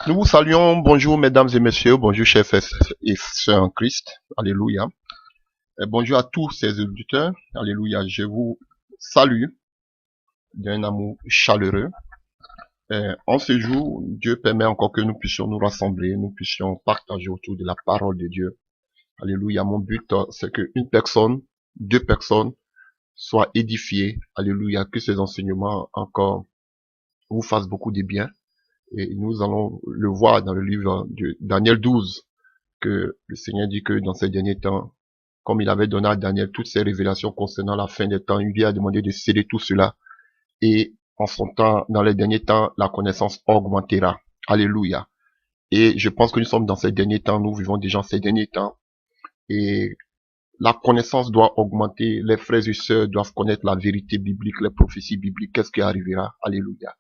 Nous vous saluons, bonjour mesdames et messieurs, bonjour chers frères et sœurs en Christ, alléluia. Et bonjour à tous ces auditeurs, alléluia. Je vous salue d'un amour chaleureux. En ce jour, Dieu permet encore que nous puissions nous rassembler, nous puissions partager autour de la parole de Dieu. Alléluia. Mon but, c'est qu'une personne, deux personnes soient édifiées. Alléluia. Que ces enseignements encore vous fassent beaucoup de bien. Et nous allons le voir dans le livre de Daniel 12, que le Seigneur dit que dans ces derniers temps, comme il avait donné à Daniel toutes ces révélations concernant la fin des temps, il lui a demandé de sceller tout cela. Et en son temps, dans les derniers temps, la connaissance augmentera. Alléluia. Et je pense que nous sommes dans ces derniers temps, nous vivons déjà ces derniers temps. Et la connaissance doit augmenter. Les frères et sœurs doivent connaître la vérité biblique, les prophéties bibliques. Qu'est-ce qui arrivera? Alléluia.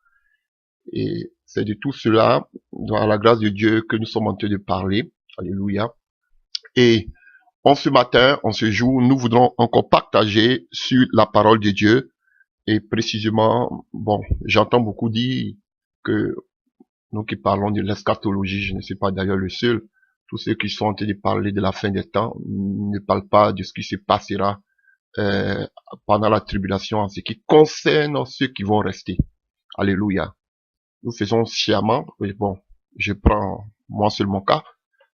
Et c'est de tout cela, dans la grâce de Dieu, que nous sommes en train de parler. Alléluia. Et en ce matin, en ce jour, nous voudrons encore partager sur la parole de Dieu. Et précisément, bon, j'entends beaucoup dire que nous qui parlons de l'eschatologie, je ne suis pas d'ailleurs le seul, tous ceux qui sont en train de parler de la fin des temps ne parlent pas de ce qui se passera pendant la tribulation en ce qui concerne ceux qui vont rester. Alléluia. Nous faisons sciemment, et bon, je prends moi seul mon cas,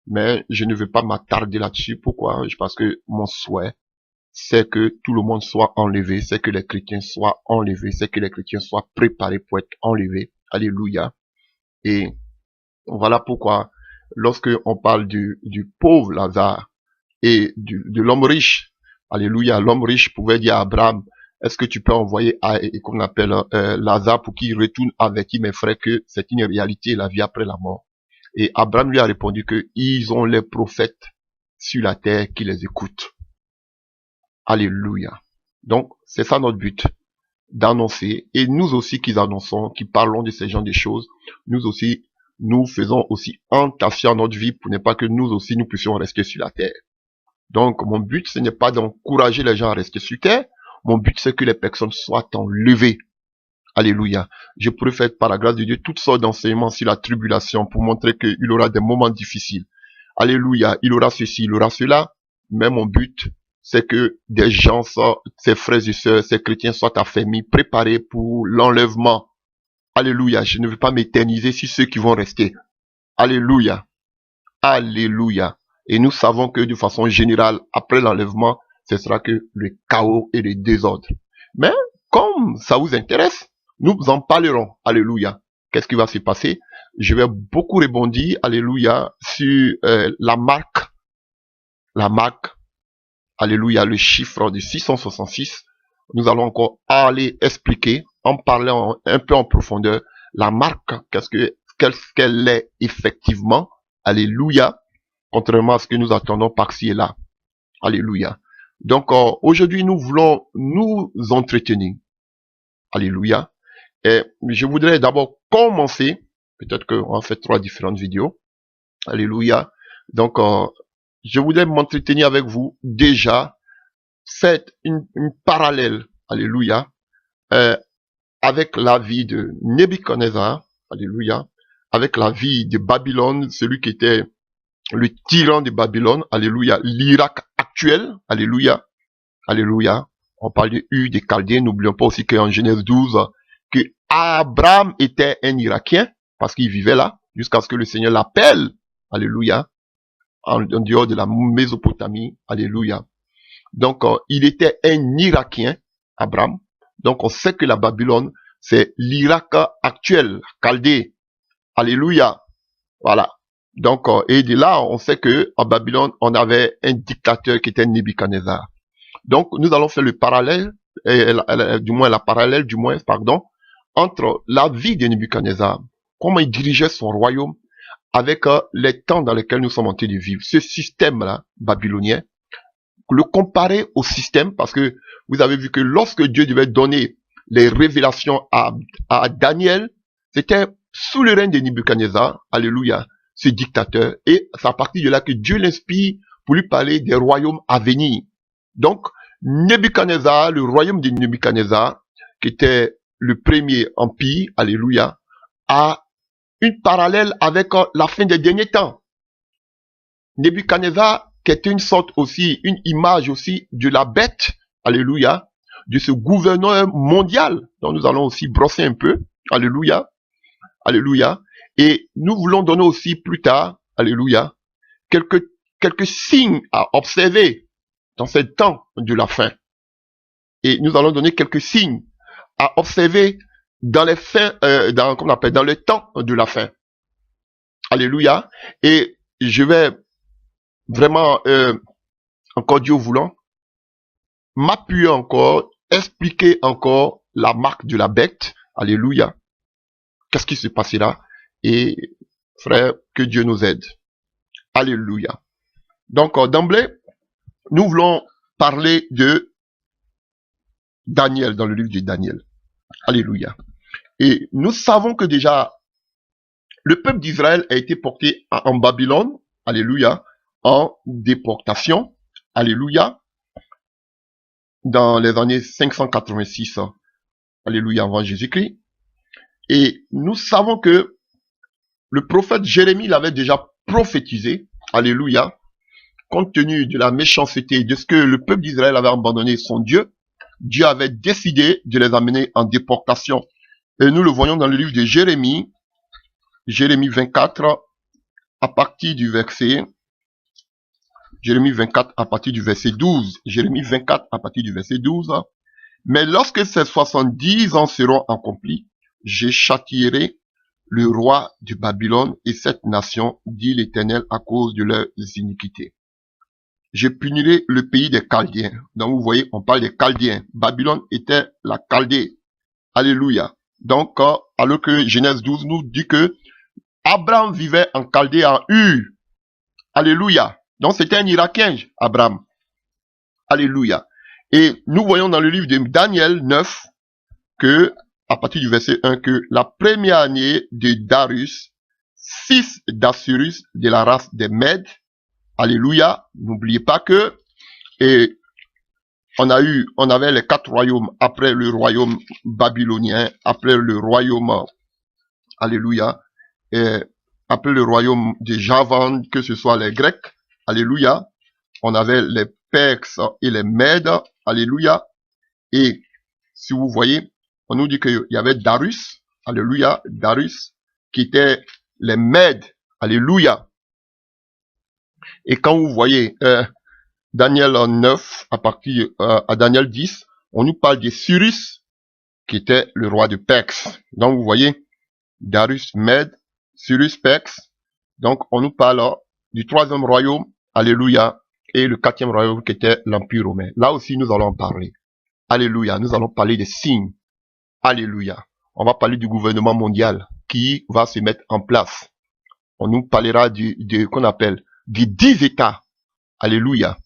mais je ne veux pas m'attarder là-dessus. Pourquoi? Parce que mon souhait, c'est que tout le monde soit enlevé, c'est que les chrétiens soient enlevés, c'est que les chrétiens soient préparés pour être enlevés. Alléluia. Et voilà pourquoi, lorsque on parle du pauvre Lazare et de l'homme riche, alléluia, l'homme riche pouvait dire à Abraham, est-ce que tu peux envoyer qu'on appelle Lazare pour qu'il retourne avertir mes frères que c'est une réalité, la vie après la mort. Et Abraham lui a répondu que ils ont les prophètes sur la terre qui les écoutent. Alléluia. Donc, c'est ça notre but, d'annoncer. Et nous aussi qui annonçons, qui parlons de ces genres de choses, nous aussi, nous faisons aussi entacher à notre vie pour ne pas que nous aussi, nous puissions rester sur la terre. Donc, mon but, ce n'est pas d'encourager les gens à rester sur terre. Mon but, c'est que les personnes soient enlevées. Alléluia. Je pourrais faire, par la grâce de Dieu, toutes sortes d'enseignements sur la tribulation pour montrer qu'il aura des moments difficiles. Alléluia. Il aura ceci, il aura cela. Mais mon but, c'est que des gens, ses frères et sœurs, ses chrétiens soient affermis, préparés pour l'enlèvement. Alléluia. Je ne veux pas m'éterniser sur ceux qui vont rester. Alléluia. Alléluia. Et nous savons que de façon générale, après l'enlèvement, ce sera que le chaos et le désordre. Mais comme ça vous intéresse, nous en parlerons. Alléluia. Qu'est-ce qui va se passer? Je vais beaucoup rebondir, alléluia, sur la marque, alléluia, le chiffre de 666. Nous allons encore aller expliquer, en parler un peu en profondeur, la marque, qu'est-ce qu'elle est effectivement, alléluia, contrairement à ce que nous attendons par-ci et là. Alléluia. Donc, aujourd'hui, nous voulons nous entretenir. Alléluia. Et je voudrais d'abord commencer, peut-être qu'on va faire 3 différentes vidéos. Alléluia. Donc, je voudrais m'entretenir avec vous déjà. Faites une parallèle, alléluia, avec la vie de Nebuchadnezzar, alléluia, avec la vie de Babylone, celui qui était le tyran de Babylone, alléluia, l'Irak actuel, alléluia, alléluia. On parle de U, des Chaldéens, n'oublions pas aussi qu'en Genèse 12, que Abraham était un Irakien, parce qu'il vivait là, jusqu'à ce que le Seigneur l'appelle, alléluia, en dehors de la Mésopotamie, alléluia. Donc, il était un Irakien, Abraham. Donc, on sait que la Babylone, c'est l'Irak actuel, Chaldée. Alléluia. Voilà. Donc, et de là, on sait que en Babylone, on avait un dictateur qui était Nebuchadnezzar. Donc, nous allons faire le parallèle, pardon, entre la vie de Nebuchadnezzar, comment il dirigeait son royaume, avec les temps dans lesquels nous sommes en train de vivre. Ce système-là, babylonien, le comparer au système, parce que vous avez vu que lorsque Dieu devait donner les révélations à Daniel, c'était sous le règne de Nebuchadnezzar, alléluia, ce dictateur, et c'est à partir de là que Dieu l'inspire pour lui parler des royaumes à venir. Donc, Nebuchadnezzar, le royaume de Nebuchadnezzar, qui était le premier empire, alléluia, a une parallèle avec la fin des derniers temps. Nebuchadnezzar, qui était une sorte aussi, une image aussi de la bête, alléluia, de ce gouverneur mondial, dont nous allons aussi brosser un peu, alléluia, alléluia, et nous voulons donner aussi plus tard, alléluia, quelques signes à observer dans ce temps de la fin. Et nous allons donner quelques signes à observer dans les fins, dans le temps de la fin. Alléluia. Et je vais vraiment, encore Dieu voulant, m'appuyer encore, expliquer encore la marque de la bête. Alléluia. Qu'est-ce qui se passera? Et frère, que Dieu nous aide. Alléluia. Donc, d'emblée, nous voulons parler de Daniel, dans le livre de Daniel. Alléluia. Et nous savons que déjà, le peuple d'Israël a été porté en Babylone, alléluia, en déportation, alléluia, dans les années 586, alléluia, avant Jésus-Christ. Et nous savons que le prophète Jérémie l'avait déjà prophétisé, alléluia, compte tenu de la méchanceté, de ce que le peuple d'Israël avait abandonné son Dieu, Dieu avait décidé de les amener en déportation. Et nous le voyons dans le livre de Jérémie, Jérémie 24, à partir du verset, Jérémie 24 à partir du verset 12, Jérémie 24 à partir du verset 12. Mais lorsque ces 70 ans seront accomplis, je châtierai le roi de Babylone et cette nation, dit l'Éternel, à cause de leurs iniquités. Je punirai le pays des Chaldéens. Donc vous voyez, on parle des Chaldéens. Babylone était la Chaldée. Alléluia. Donc, alors que Genèse 12 nous dit que Abraham vivait en Chaldée, en Ur. Alléluia. Donc c'était un Irakien, Abraham. Alléluia. Et nous voyons dans le livre de Daniel 9 que, à partir du verset 1, que la première année de Darius, fils d'Assurus de la race des Mèdes, alléluia, n'oubliez pas que, et on avait les 4 royaumes après le royaume babylonien, après le royaume, alléluia, et après le royaume de Javan, que ce soit les Grecs, alléluia, on avait les Perses et les Mèdes, alléluia, et si vous voyez, on nous dit qu'il y avait Darius, alléluia, Darius, qui était les Mèdes, alléluia. Et quand vous voyez Daniel 9, à partir à Daniel 10, on nous parle de Cyrus, qui était le roi de Perse. Donc vous voyez, Darius, Mède, Cyrus, Perse. Donc on nous parle du 3e royaume, alléluia, et le 4e royaume qui était l'Empire romain. Là aussi nous allons en parler. Alléluia, nous allons parler des signes. Alléluia. On va parler du gouvernement mondial qui va se mettre en place. On nous parlera qu'on appelle des 10 États. Alléluia.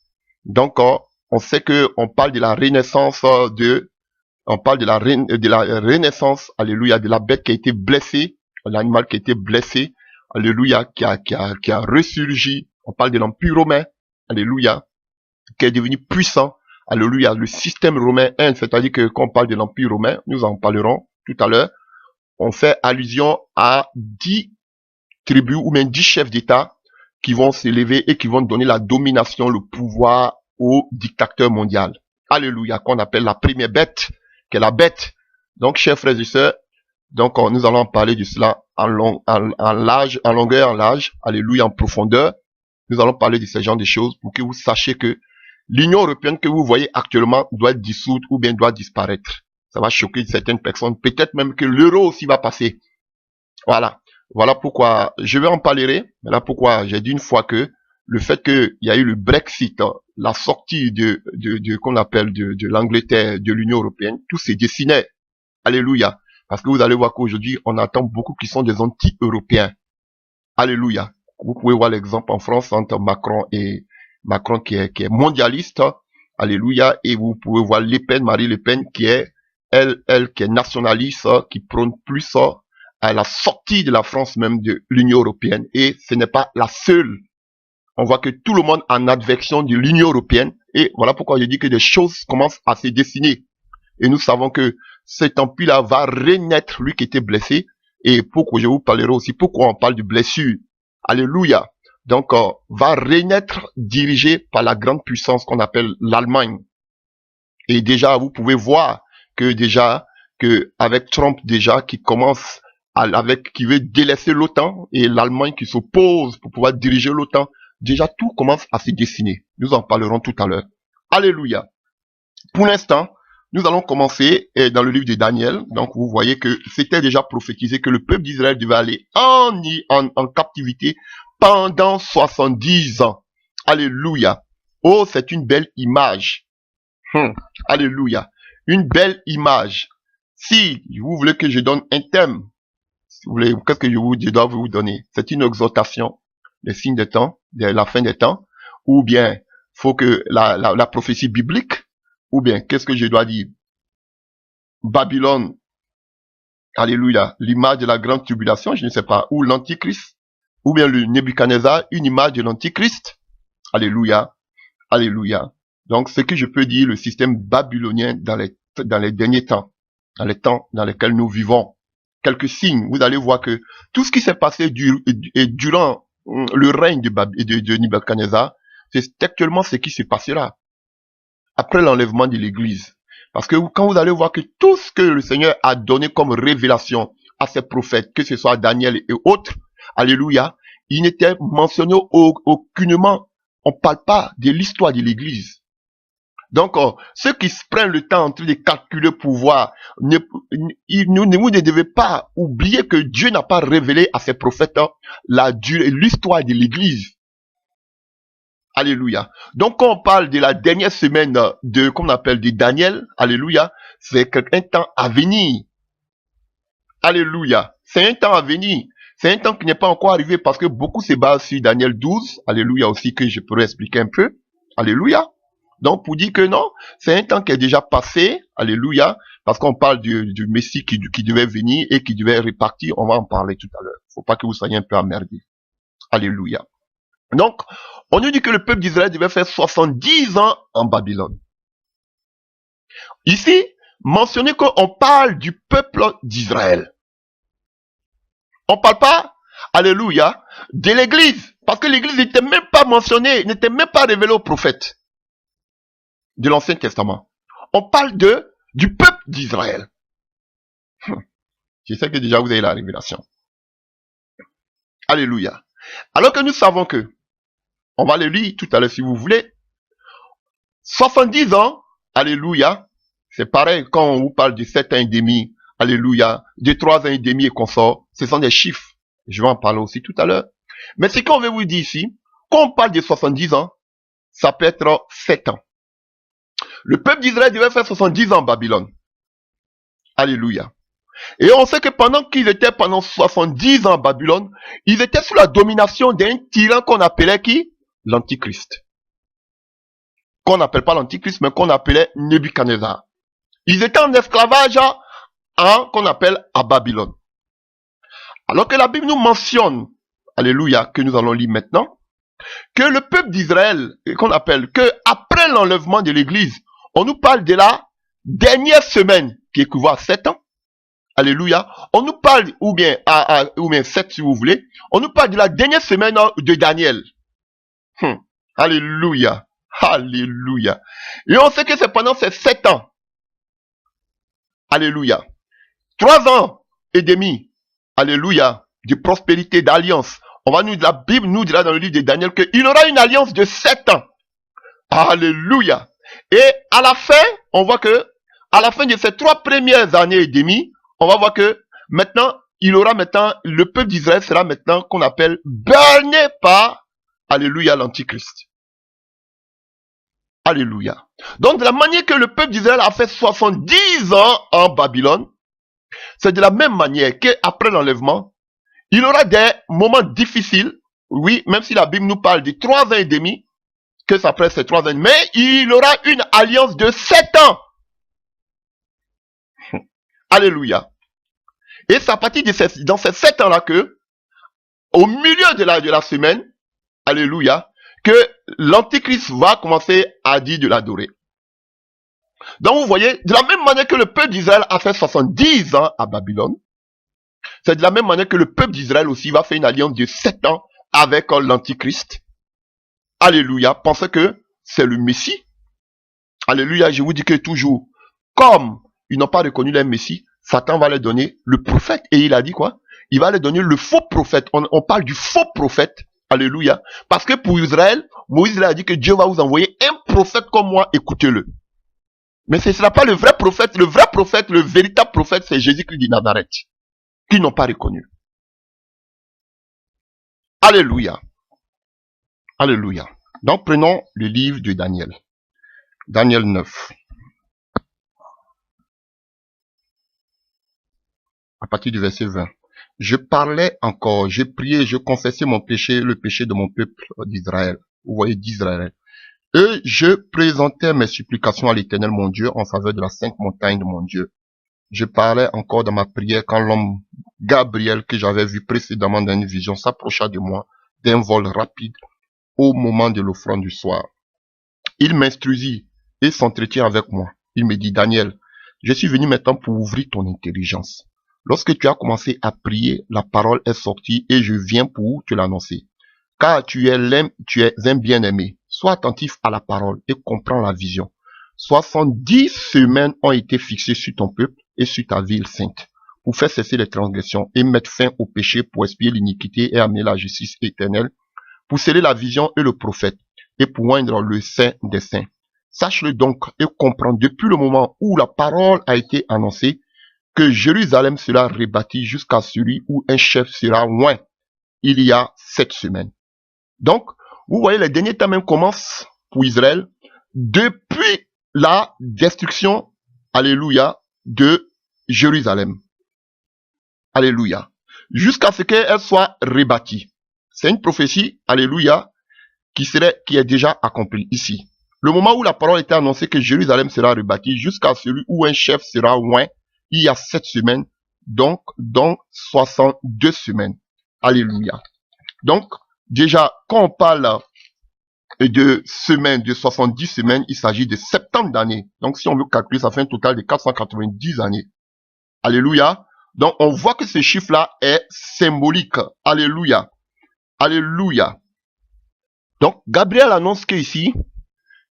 Donc, on sait que on parle de la renaissance on parle de la renaissance, alléluia, de la bête qui a été blessée, l'animal qui a été blessé, alléluia, qui a ressurgi. On parle de l'Empire romain, alléluia, qui est devenu puissant. Alléluia, le système romain, c'est-à-dire que quand on parle de l'Empire romain, nous en parlerons tout à l'heure, on fait allusion à 10 tribus ou même 10 chefs d'État qui vont s'élever et qui vont donner la domination, le pouvoir au dictateur mondial. Alléluia, qu'on appelle la première bête, qui est la bête. Donc, chers frères et sœurs, donc nous allons parler de cela en longueur, en large, alléluia, en profondeur. Nous allons parler de ce genre de choses pour que vous sachiez que l'Union européenne que vous voyez actuellement doit être dissoute ou bien doit disparaître. Ça va choquer certaines personnes. Peut-être même que l'euro aussi va passer. Voilà. Voilà pourquoi je vais en parler. Voilà pourquoi j'ai dit une fois que le fait qu'il y a eu le Brexit, la sortie qu'on appelle de l'Angleterre, de l'Union européenne, tout se dessinait. Alléluia. Parce que vous allez voir qu'aujourd'hui, on attend beaucoup qui sont des anti-européens. Alléluia. Vous pouvez voir l'exemple en France entre Macron qui est mondialiste, alléluia, et vous pouvez voir Le Pen, Marie Le Pen, qui est, elle qui est nationaliste, qui prône plus à la sortie de la France même de l'Union européenne, et ce n'est pas la seule. On voit que tout le monde en advection de l'Union européenne, et voilà pourquoi je dis que des choses commencent à se dessiner. Et nous savons que cet empire-là va renaître, lui qui était blessé, et pourquoi je vous parlerai aussi pourquoi on parle de blessure. Alléluia. Donc, va renaître dirigé par la grande puissance qu'on appelle l'Allemagne. Et déjà, vous pouvez voir que déjà, que avec Trump déjà, qui commence qui veut délaisser l'OTAN, et l'Allemagne qui s'oppose pour pouvoir diriger l'OTAN, déjà tout commence à se dessiner. Nous en parlerons tout à l'heure. Alléluia. Pour l'instant, nous allons commencer dans le livre de Daniel. Donc, vous voyez que c'était déjà prophétisé que le peuple d'Israël devait aller en captivité pendant 70 ans. Alléluia. Oh, c'est une belle image. Alléluia. Une belle image. Si vous voulez que je donne un thème, si vous voulez, qu'est-ce que je dois vous donner? C'est une exhortation, les signes des temps, de la fin des temps, ou bien faut que la prophétie biblique, ou bien qu'est-ce que je dois dire? Babylone, alléluia, l'image de la grande tribulation, je ne sais pas, ou l'antichrist, ou bien le Nebuchadnezzar, une image de l'antichrist. Alléluia, alléluia. Donc, ce que je peux dire, le système babylonien dans les derniers temps, dans les temps dans lesquels nous vivons, quelques signes, vous allez voir que tout ce qui s'est passé durant le règne de Nebuchadnezzar, c'est actuellement ce qui se passera après l'enlèvement de l'Église. Parce que quand vous allez voir que tout ce que le Seigneur a donné comme révélation à ses prophètes, que ce soit Daniel et autres, alléluia, il n'était mentionné aucunement. On ne parle pas de l'histoire de l'Église. Donc, ceux qui se prennent le temps en train de calculer pour voir, vous ne devez pas oublier que Dieu n'a pas révélé à ses prophètes l'histoire de l'Église. Alléluia. Donc, quand on parle de la dernière semaine qu'on appelle de Daniel, alléluia, c'est un temps à venir. Alléluia. C'est un temps à venir. C'est un temps qui n'est pas encore arrivé parce que beaucoup se basent sur Daniel 12. Alléluia aussi que je pourrais expliquer un peu. Alléluia. Donc, pour dire que non, c'est un temps qui est déjà passé. Alléluia. Parce qu'on parle du Messie qui devait venir et qui devait répartir. On va en parler tout à l'heure. Faut pas que vous soyez un peu emmerdés. Alléluia. Donc, on nous dit que le peuple d'Israël devait faire 70 ans en Babylone. Ici, mentionnez qu'on parle du peuple d'Israël. On parle pas, alléluia, de l'église. Parce que l'église n'était même pas mentionnée, n'était même pas révélée aux prophètes de l'Ancien Testament. On parle du peuple d'Israël. Je sais que déjà vous avez la révélation. Alléluia. Alors que nous savons que, on va le lire tout à l'heure si vous voulez, 70 ans, alléluia, c'est pareil quand on vous parle de 7 ans et demi, alléluia, de 3 ans et demi et qu'on sort, ce sont des chiffres. Je vais en parler aussi tout à l'heure. Mais ce qu'on veut vous dire ici, quand on parle de 70 ans, ça peut être 7 ans. Le peuple d'Israël devait faire 70 ans en Babylone. Alléluia. Et on sait que pendant qu'ils étaient pendant 70 ans en Babylone, ils étaient sous la domination d'un tyran qu'on appelait qui? L'Antichrist. Qu'on n'appelle pas l'Antichrist, mais qu'on appelait Nebuchadnezzar. Ils étaient en esclavage qu'on appelle à Babylone. Alors que la Bible nous mentionne, alléluia, que nous allons lire maintenant, que le peuple d'Israël, qu'on appelle, que après l'enlèvement de l'Église, on nous parle de la dernière semaine, qui équivaut à 7 ans. Alléluia. On nous parle, ou bien 7 si vous voulez, on nous parle de la dernière semaine de Daniel. Alléluia. Alléluia. Et on sait que c'est pendant ces 7 ans. Alléluia. 3 ans et demi. Alléluia. De prospérité, d'alliance. La Bible nous dira dans le livre de Daniel qu'il aura une alliance de 7 ans. Alléluia. Et à la fin, on voit que, à la fin de ces 3 premières années et demie, on va voir que maintenant, le peuple d'Israël sera maintenant qu'on appelle berné par, alléluia, l'Antichrist. Alléluia. Donc, de la manière que le peuple d'Israël a fait 70 ans en Babylone, c'est de la même manière qu'après l'enlèvement, il aura des moments difficiles, oui, même si la Bible nous parle de 3 ans et demi, que ça après ces 3 ans, mais il aura une alliance de 7 ans. Alléluia. Et c'est à partir de dans ces 7 ans-là que, au milieu de la semaine, alléluia, que l'Antichrist va commencer à dire de l'adorer. Donc vous voyez, de la même manière que le peuple d'Israël a fait 70 ans à Babylone, C'est de la même manière que le peuple d'Israël aussi va faire une alliance de 7 ans avec l'Antichrist. Alléluia, pensez que c'est le Messie. Alléluia, je vous dis que toujours, comme ils n'ont pas reconnu leur Messie, Satan va leur donner le prophète. Et il a dit quoi? Il va leur donner le faux prophète. On parle du faux prophète. Alléluia. Parce que pour Israël, Moïse a dit que Dieu va vous envoyer un prophète comme moi, écoutez-le. Mais ce ne sera pas le vrai prophète. Le vrai prophète, le véritable prophète, c'est Jésus-Christ de Nazareth, qu'ils n'ont pas reconnu. Alléluia. Alléluia. Donc prenons le livre de Daniel. Daniel 9. À partir du verset 20. Je parlais encore, je priais, je confessais mon péché, le péché de mon peuple d'Israël. Vous voyez, d'Israël. Et je présentais mes supplications à l'Éternel mon Dieu en faveur de la sainte montagne de mon Dieu. Je parlais encore dans ma prière quand l'homme Gabriel que j'avais vu précédemment dans une vision s'approcha de moi d'un vol rapide au moment de l'offrande du soir. Il m'instruisit et s'entretient avec moi. Il me dit, Daniel, je suis venu maintenant pour ouvrir ton intelligence. Lorsque tu as commencé à prier, la parole est sortie et je viens pour te l'annoncer. Car tu es un bien-aimé. Sois attentif à la parole et comprends la vision. 70 semaines ont été fixées sur ton peuple et sur ta ville sainte, pour faire cesser les transgressions et mettre fin au péché, pour expier l'iniquité et amener la justice éternelle, pour sceller la vision et le prophète, et pour oindre le saint des saints. Sache-le donc et comprends depuis le moment où la parole a été annoncée, que Jérusalem sera rebâtie jusqu'à celui où un chef sera oint. Il y a 7 semaines. Donc, vous voyez, les derniers temps même commencent pour Israël depuis la destruction, alléluia, de Jérusalem. Alléluia. Jusqu'à ce qu'elle soit rebâtie. C'est une prophétie, alléluia, qui est déjà accomplie ici. Le moment où la parole était annoncée que Jérusalem sera rebâtie jusqu'à celui où un chef sera oint, il y a 7 semaines, donc 62 semaines. Alléluia. Donc, déjà, quand on parle de semaines, de 70 semaines, il s'agit de 70 d'années. Donc, si on veut calculer, ça fait un total de 490 années. Alléluia. Donc, on voit que ce chiffre-là est symbolique. Alléluia. Alléluia. Donc, Gabriel annonce que ici,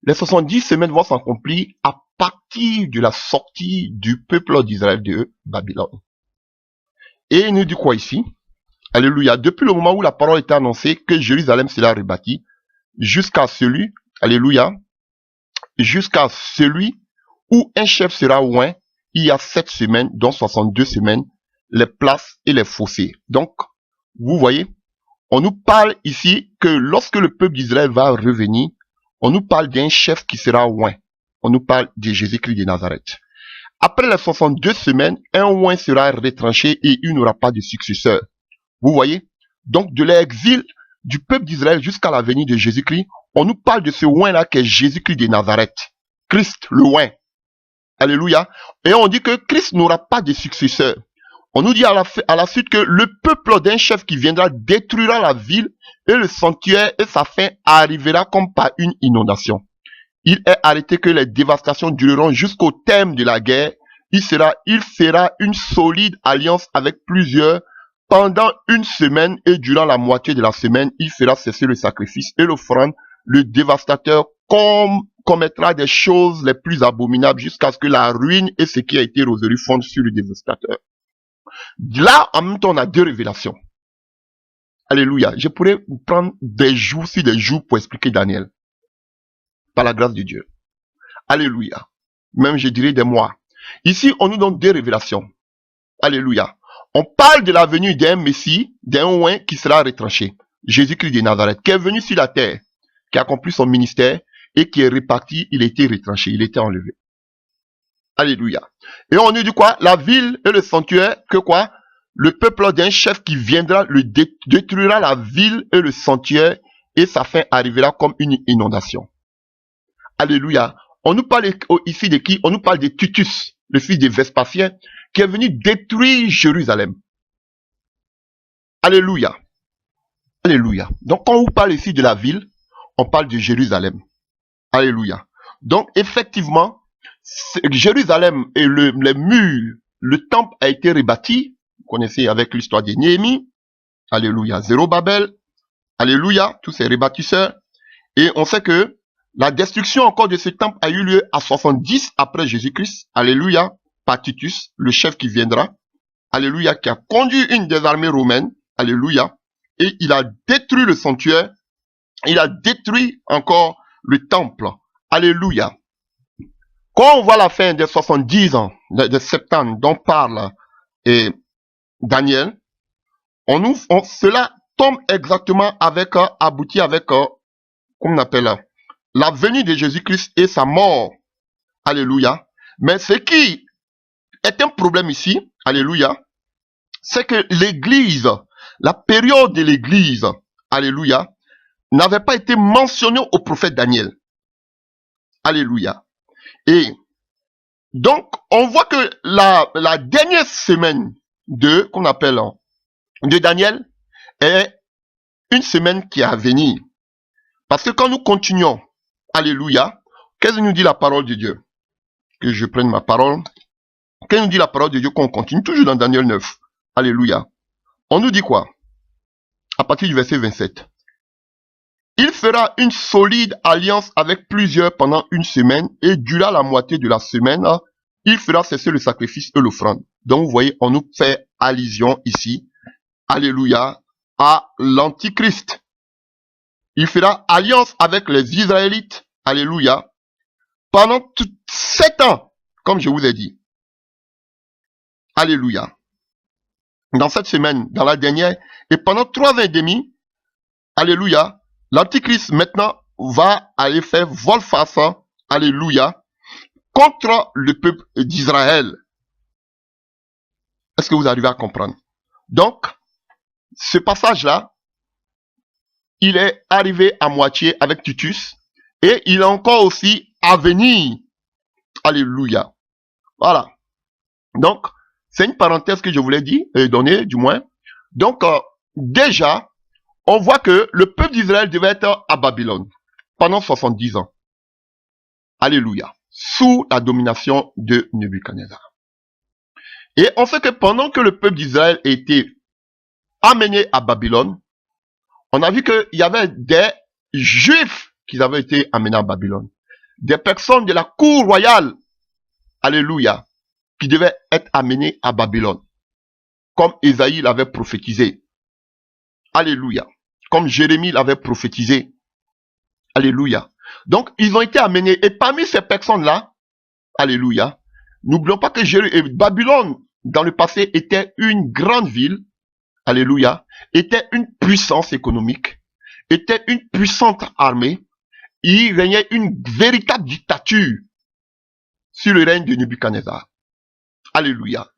les 70 semaines vont s'accomplir à partir de la sortie du peuple d'Israël de Babylone. Et il nous dit quoi ici? Alléluia. Depuis le moment où la parole était annoncée que Jérusalem sera rebâtie, jusqu'à celui, alléluia, jusqu'à celui où un chef sera oint, il y a 7 semaines, dont 62 semaines, les places et les fossés. Donc, vous voyez, on nous parle ici que lorsque le peuple d'Israël va revenir, on nous parle d'un chef qui sera oint. On nous parle de Jésus-Christ de Nazareth. Après les 62 semaines, un oint sera retranché et il n'aura pas de successeur. Vous voyez? Donc, de l'exil du peuple d'Israël jusqu'à la venue de Jésus-Christ, on nous parle de ce oint-là qui est Jésus-Christ de Nazareth. Christ, le oint. Alléluia. Et on dit que Christ n'aura pas de successeur. On nous dit à la suite que le peuple d'un chef qui viendra détruira la ville et le sanctuaire et sa fin arrivera comme par une inondation. Il est arrêté que les dévastations dureront jusqu'au terme de la guerre. Il fera une solide alliance avec plusieurs pendant une semaine et durant la moitié de la semaine, il fera cesser le sacrifice et l'offrande. Le dévastateur commettra des choses les plus abominables jusqu'à ce que la ruine et ce qui a été résolu fondent sur le dévastateur. Là, en même temps, on a 2 révélations. Alléluia. Je pourrais prendre des jours sur des jours pour expliquer Daniel. Par la grâce de Dieu. Alléluia. Même je dirais des mois. Ici, on nous donne 2 révélations. Alléluia. On parle de la venue d'un Messie, d'un oint qui sera retranché. Jésus-Christ de Nazareth, qui est venu sur la terre, qui a accompli son ministère et qui est reparti, il a été retranché, il a été enlevé. Alléluia. Et on nous dit quoi? La ville et le sanctuaire, que quoi? Le peuple d'un chef qui viendra détruira la ville et le sanctuaire et sa fin arrivera comme une inondation. Alléluia. On nous parle ici de qui? On nous parle de Titus, le fils de Vespasien, qui est venu détruire Jérusalem. Alléluia. Alléluia. Donc, quand on parle ici de la ville, on parle de Jérusalem. Alléluia. Donc, effectivement, Jérusalem et les murs, le temple a été rebâti, connaissez avec l'histoire de Néhémie. Alléluia. Zérubabel. Alléluia. Tous ces rebâtisseurs. Et on sait que la destruction encore de ce temple a eu lieu à 70 après Jésus-Christ. Alléluia. Par Titus, le chef qui viendra. Alléluia. Qui a conduit une des armées romaines. Alléluia. Et il a détruit le sanctuaire. Il a détruit encore le temple. Alléluia. Quand on voit la fin des 70 ans, de 70 dont parle Daniel, cela tombe exactement avec, aboutit avec, comment on appelle, la venue de Jésus-Christ et sa mort. Alléluia. Mais ce qui est un problème ici, alléluia, c'est que l'église, la période de l'église, alléluia, n'avait pas été mentionnée au prophète Daniel. Alléluia. Et donc, on voit que la dernière semaine qu'on appelle, de Daniel est une semaine qui est à venir. Parce que quand nous continuons, alléluia, qu'est-ce que nous dit la parole de Dieu? Que je prenne ma parole. Qu'est-ce que nous dit la parole de Dieu qu'on continue? Toujours dans Daniel 9. Alléluia. On nous dit quoi? À partir du verset 27. Il fera une solide alliance avec plusieurs pendant une semaine et durant la moitié de la semaine, il fera cesser le sacrifice et l'offrande. Donc vous voyez, on nous fait allusion ici, alléluia, à l'Antichrist. Il fera alliance avec les Israélites, alléluia, pendant 7 ans, comme je vous ai dit. Alléluia. Dans cette semaine, dans la dernière, et pendant 3 ans et demi, alléluia, l'Antichrist maintenant va aller faire volte-face, alléluia, contre le peuple d'Israël. Est-ce que vous arrivez à comprendre? Donc, ce passage-là, il est arrivé à moitié avec Titus, et il est encore aussi à venir. Alléluia. Voilà. Donc, c'est une parenthèse que je voulais dire, donner du moins. Donc, déjà, on voit que le peuple d'Israël devait être à Babylone pendant 70 ans. Alléluia. Sous la domination de Nebuchadnezzar. Et on sait que pendant que le peuple d'Israël était amené à Babylone, on a vu qu'il y avait des Juifs qui avaient été amenés à Babylone. Des personnes de la cour royale, alléluia, qui devaient être amenées à Babylone. Comme Ésaïe l'avait prophétisé. Alléluia. Comme Jérémie l'avait prophétisé. Alléluia. Donc, ils ont été amenés. Et parmi ces personnes-là, alléluia, n'oublions pas que Babylone, dans le passé, était une grande ville. Alléluia. Était une puissance économique. Était une puissante armée. Il régnait une véritable dictature sur le règne de Nebuchadnezzar. Alléluia.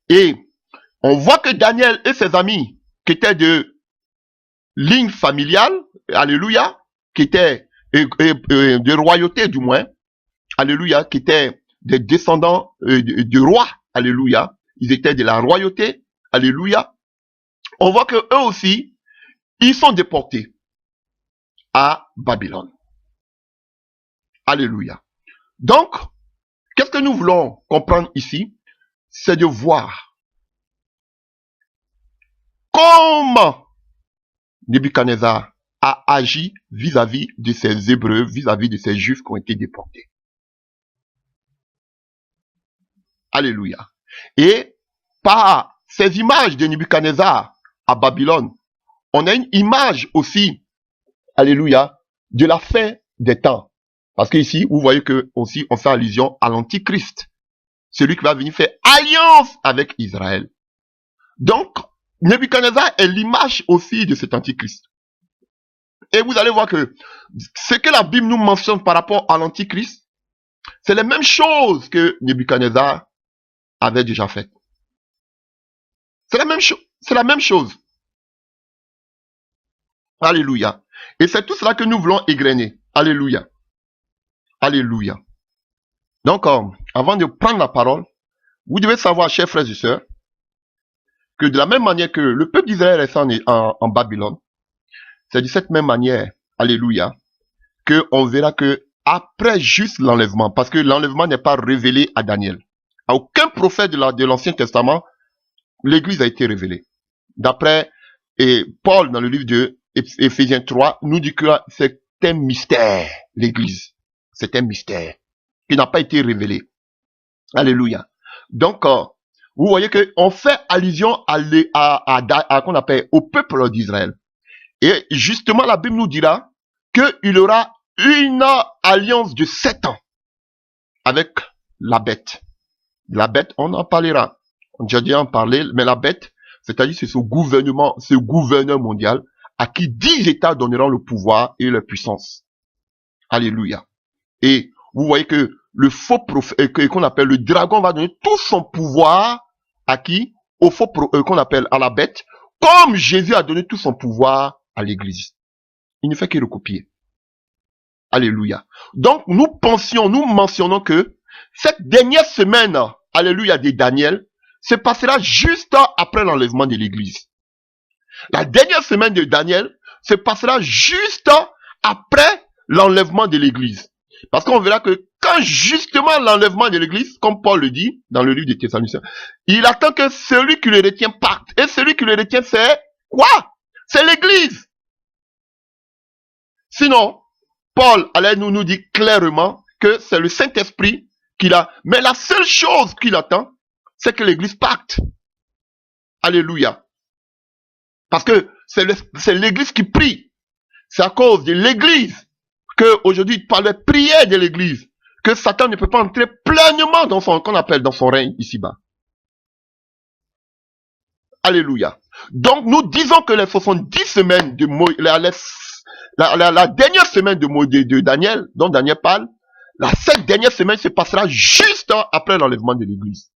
Et on voit que Daniel et ses amis, qui étaient de ligne familiale, alléluia, qui étaient de royauté du moins, alléluia, qui étaient des descendants de rois, alléluia, ils étaient de la royauté, alléluia. On voit que eux aussi, ils sont déportés à Babylone. Alléluia. Donc, qu'est-ce que nous voulons comprendre ici? C'est de voir comment Nebuchadnezzar a agi vis-à-vis de ces Hébreux, vis-à-vis de ces Juifs qui ont été déportés. Alléluia. Et par ces images de Nebuchadnezzar à Babylone, on a une image aussi, alléluia, de la fin des temps. Parce que ici, vous voyez que aussi on fait allusion à l'Antichrist. Celui qui va venir faire alliance avec Israël. Donc, Nebuchadnezzar est l'image aussi de cet Antichrist. Et vous allez voir que ce que la Bible nous mentionne par rapport à l'Antichrist, c'est les mêmes choses que Nebuchadnezzar avait déjà fait. C'est la même chose. C'est la même chose. Alléluia. Et c'est tout cela que nous voulons égrener. Alléluia. Alléluia. Donc, avant de prendre la parole, vous devez savoir, chers frères et sœurs, que de la même manière que le peuple d'Israël est en Babylone, c'est de cette même manière, alléluia, qu'on verra que après juste l'enlèvement, parce que l'enlèvement n'est pas révélé à Daniel. À aucun prophète de l'Ancien Testament, l'église a été révélée. D'après Paul, dans le livre de Éphésiens 3, nous dit que c'est un mystère, l'église. C'est un mystère qui n'a pas été révélé. Alléluia. Donc, vous voyez que on fait allusion qu'on appelle au peuple d'Israël. Et justement, la Bible nous dira qu'il y aura une alliance de 7 ans avec la bête. La bête, on en parlera. On a déjà en parlé, mais la bête, c'est-à-dire c'est ce gouverneur mondial à qui 10 États donneront le pouvoir et la puissance. Alléluia. Et vous voyez que le faux prophète, qu'on appelle le dragon, va donner tout son pouvoir à qui? Au faux qu'on appelle à la bête, comme Jésus a donné tout son pouvoir à l'église. Il ne fait que recopier. Alléluia. Donc, nous mentionnons que cette dernière semaine, alléluia, de Daniel, se passera juste après l'enlèvement de l'église. La dernière semaine de Daniel se passera juste après l'enlèvement de l'église. Parce qu'on verra que quand justement l'enlèvement de l'église, comme Paul le dit dans le livre des Thessaloniciens, il attend que celui qui le retient parte. Et celui qui le retient, c'est quoi? C'est l'église. Sinon, Paul allait nous dire clairement que c'est le Saint-Esprit qu'il a. Mais la seule chose qu'il attend, c'est que l'église parte. Alléluia. Parce que c'est l'église qui prie. C'est à cause de l'église que aujourd'hui par la prière de l'église que Satan ne peut pas entrer pleinement dans qu'on appelle dans son règne ici-bas. Alléluia. Donc nous disons que les 70 semaines de la dernière semaine de Daniel, dont Daniel parle, cette dernière semaine se passera juste après l'enlèvement de l'église.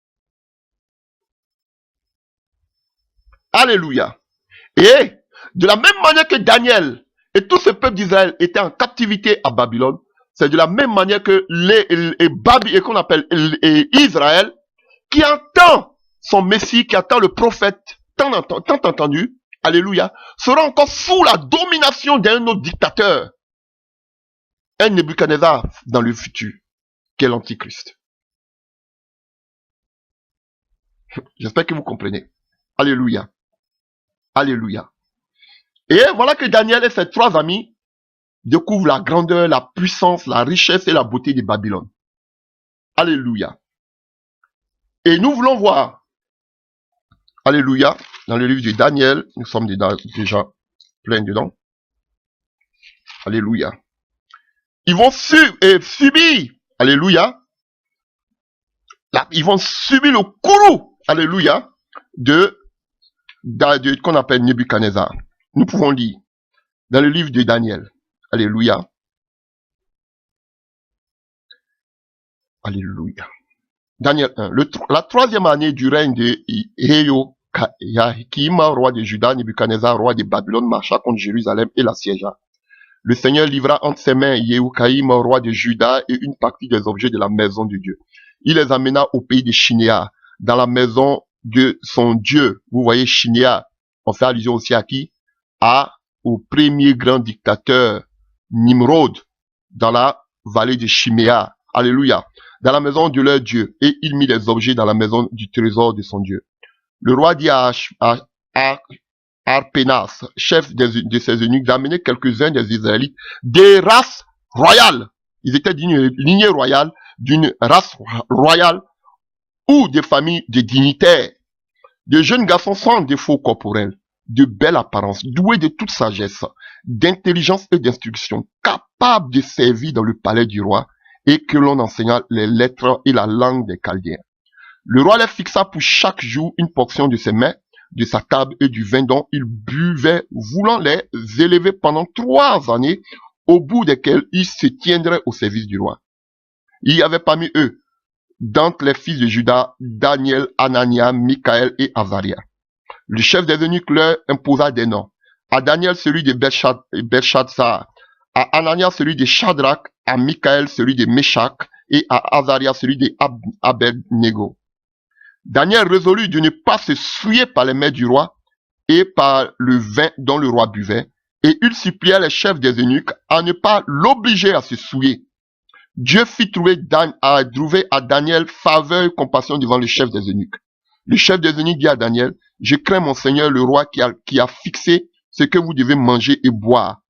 Alléluia. Et de la même manière que Daniel et tout ce peuple d'Israël était en captivité à Babylone, c'est de la même manière que qu'on appelle Israël, qui entend son Messie, qui attend le prophète, tant entendu, alléluia, sera encore sous la domination d'un autre dictateur, un Nebuchadnezzar dans le futur, qui est l'Antichrist. J'espère que vous comprenez. Alléluia. Alléluia. Et voilà que Daniel et ses 3 amis découvrent la grandeur, la puissance, la richesse et la beauté de Babylone. Alléluia. Et nous voulons voir, alléluia, dans le livre de Daniel, nous sommes déjà plein dedans. Alléluia. Ils vont subir, alléluia, ils vont subir le courroux, alléluia, qu'on appelle Nebuchadnezzar. Nous pouvons lire dans le livre de Daniel. Alléluia. Alléluia. Daniel 1. La 3e année du règne de Jehoiakim, roi de Juda, Nebuchadnezzar, roi de Babylone, marcha contre Jérusalem et l'assiégea. Le Seigneur livra entre ses mains Jehoiakim, roi de Juda, et une partie des objets de la maison de Dieu. Il les amena au pays de Shinéa, dans la maison de son Dieu. Vous voyez Shinéa, on fait allusion aussi à qui? Au premier grand dictateur Nimrod dans la vallée de Shiméa. Alléluia. Dans la maison de leur Dieu. Et il mit les objets dans la maison du trésor de son Dieu. Le roi dit à Arpénas, chef de ses eunuques, d'amener quelques-uns des Israélites des races royales. Ils étaient d'une lignée royale, d'une race royale ou des familles de dignitaires. De jeunes garçons sans défaut corporel, de belle apparence, doués de toute sagesse, d'intelligence et d'instruction, capables de servir dans le palais du roi et que l'on enseigna les lettres et la langue des Chaldéens. Le roi les fixa pour chaque jour une portion de ses mets, de sa table et du vin dont il buvait, voulant les élever pendant 3 années, au bout desquelles ils se tiendraient au service du roi. Il y avait parmi eux, d'entre les fils de Juda, Daniel, Anania, Michaël et Azaria. Le chef des eunuques leur imposa des noms. À Daniel, celui de Belshazzar. À Anania, celui de Shadrach. À Michaël, celui de Meshach. Et à Azaria, celui de Abednego. Daniel résolut de ne pas se souiller par les mains du roi et par le vin dont le roi buvait. Et il supplia les chefs des eunuques à ne pas l'obliger à se souiller. Dieu fit trouver à Daniel faveur et compassion devant le chef des eunuques. Le chef des eunuques dit à Daniel, je crains mon Seigneur le roi qui a fixé ce que vous devez manger et boire.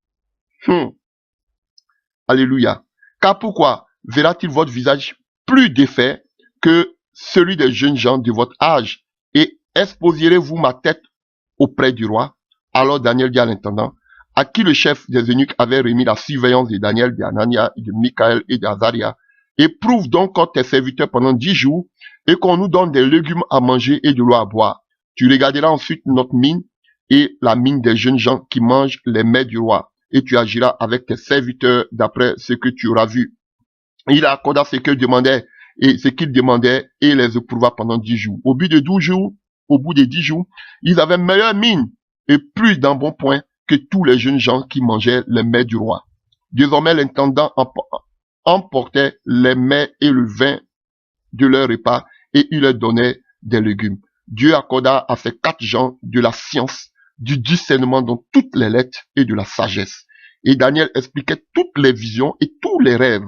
Alléluia. Car pourquoi verra-t-il votre visage plus défait que celui des jeunes gens de votre âge, et exposerez-vous ma tête auprès du roi? Alors Daniel dit à l'intendant, à qui le chef des eunuques avait remis la surveillance de Daniel, d'Anania, de Michaël et d'Azaria, éprouve donc contre tes serviteurs pendant 10 jours, et qu'on nous donne des légumes à manger et de l'eau à boire. Tu regarderas ensuite notre mine et la mine des jeunes gens qui mangent les mets du roi, et tu agiras avec tes serviteurs d'après ce que tu auras vu. Il accorda ce qu'il demandait, et les éprouva pendant 10 jours. Au bout de 12 jours, au bout de 10 jours, ils avaient meilleure mine et plus d'embonpoint que tous les jeunes gens qui mangeaient les mets du roi. Désormais, l'intendant emportait les mets et le vin de leur repas, et il leur donnait des légumes. Dieu accorda à ces 4 gens de la science, du discernement dans toutes les lettres et de la sagesse. Et Daniel expliquait toutes les visions et tous les rêves.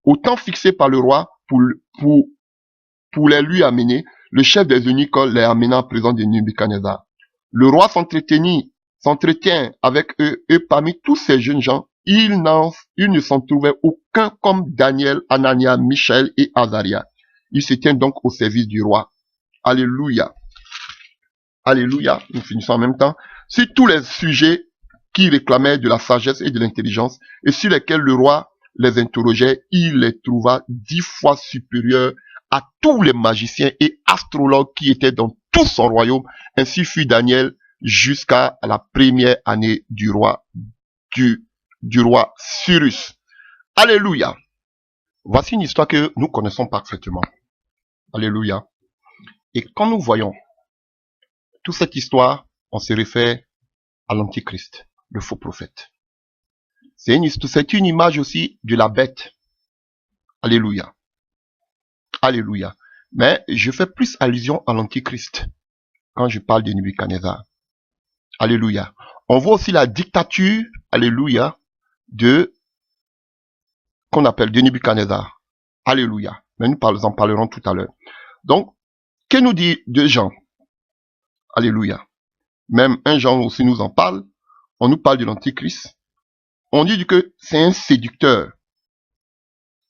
Au temps fixé par le roi pour les lui amener, le chef des eunuques les amena en présence de Nebuchadnezzar. Le roi s'entretient avec eux, et parmi tous ces jeunes gens, il ne s'en trouvait aucun comme Daniel, Anania, Michaël et Azaria. Il se tient donc au service du roi. Alléluia. Alléluia. Nous finissons en même temps. Sur tous les sujets qui réclamaient de la sagesse et de l'intelligence, et sur lesquels le roi les interrogeait, il les trouva 10 fois supérieurs à tous les magiciens et astrologues qui étaient dans tout son royaume. Ainsi fut Daniel jusqu'à la première année du roi Cyrus. Alléluia. Voici une histoire que nous connaissons parfaitement. Alléluia. Et quand nous voyons toute cette histoire, on se réfère à l'Antichrist, le faux prophète. C'est une image aussi de la bête. Alléluia. Alléluia. Mais je fais plus allusion à l'Antichrist quand je parle de Nebuchadnezzar. Alléluia. On voit aussi la dictature, alléluia, qu'on appelle de Nebuchadnezzar. Alléluia. Mais nous en parlerons tout à l'heure. Donc, que nous dit 2 Jean? Alléluia. Même 1 Jean aussi nous en parle. On nous parle de l'Antichrist. On dit que c'est un séducteur.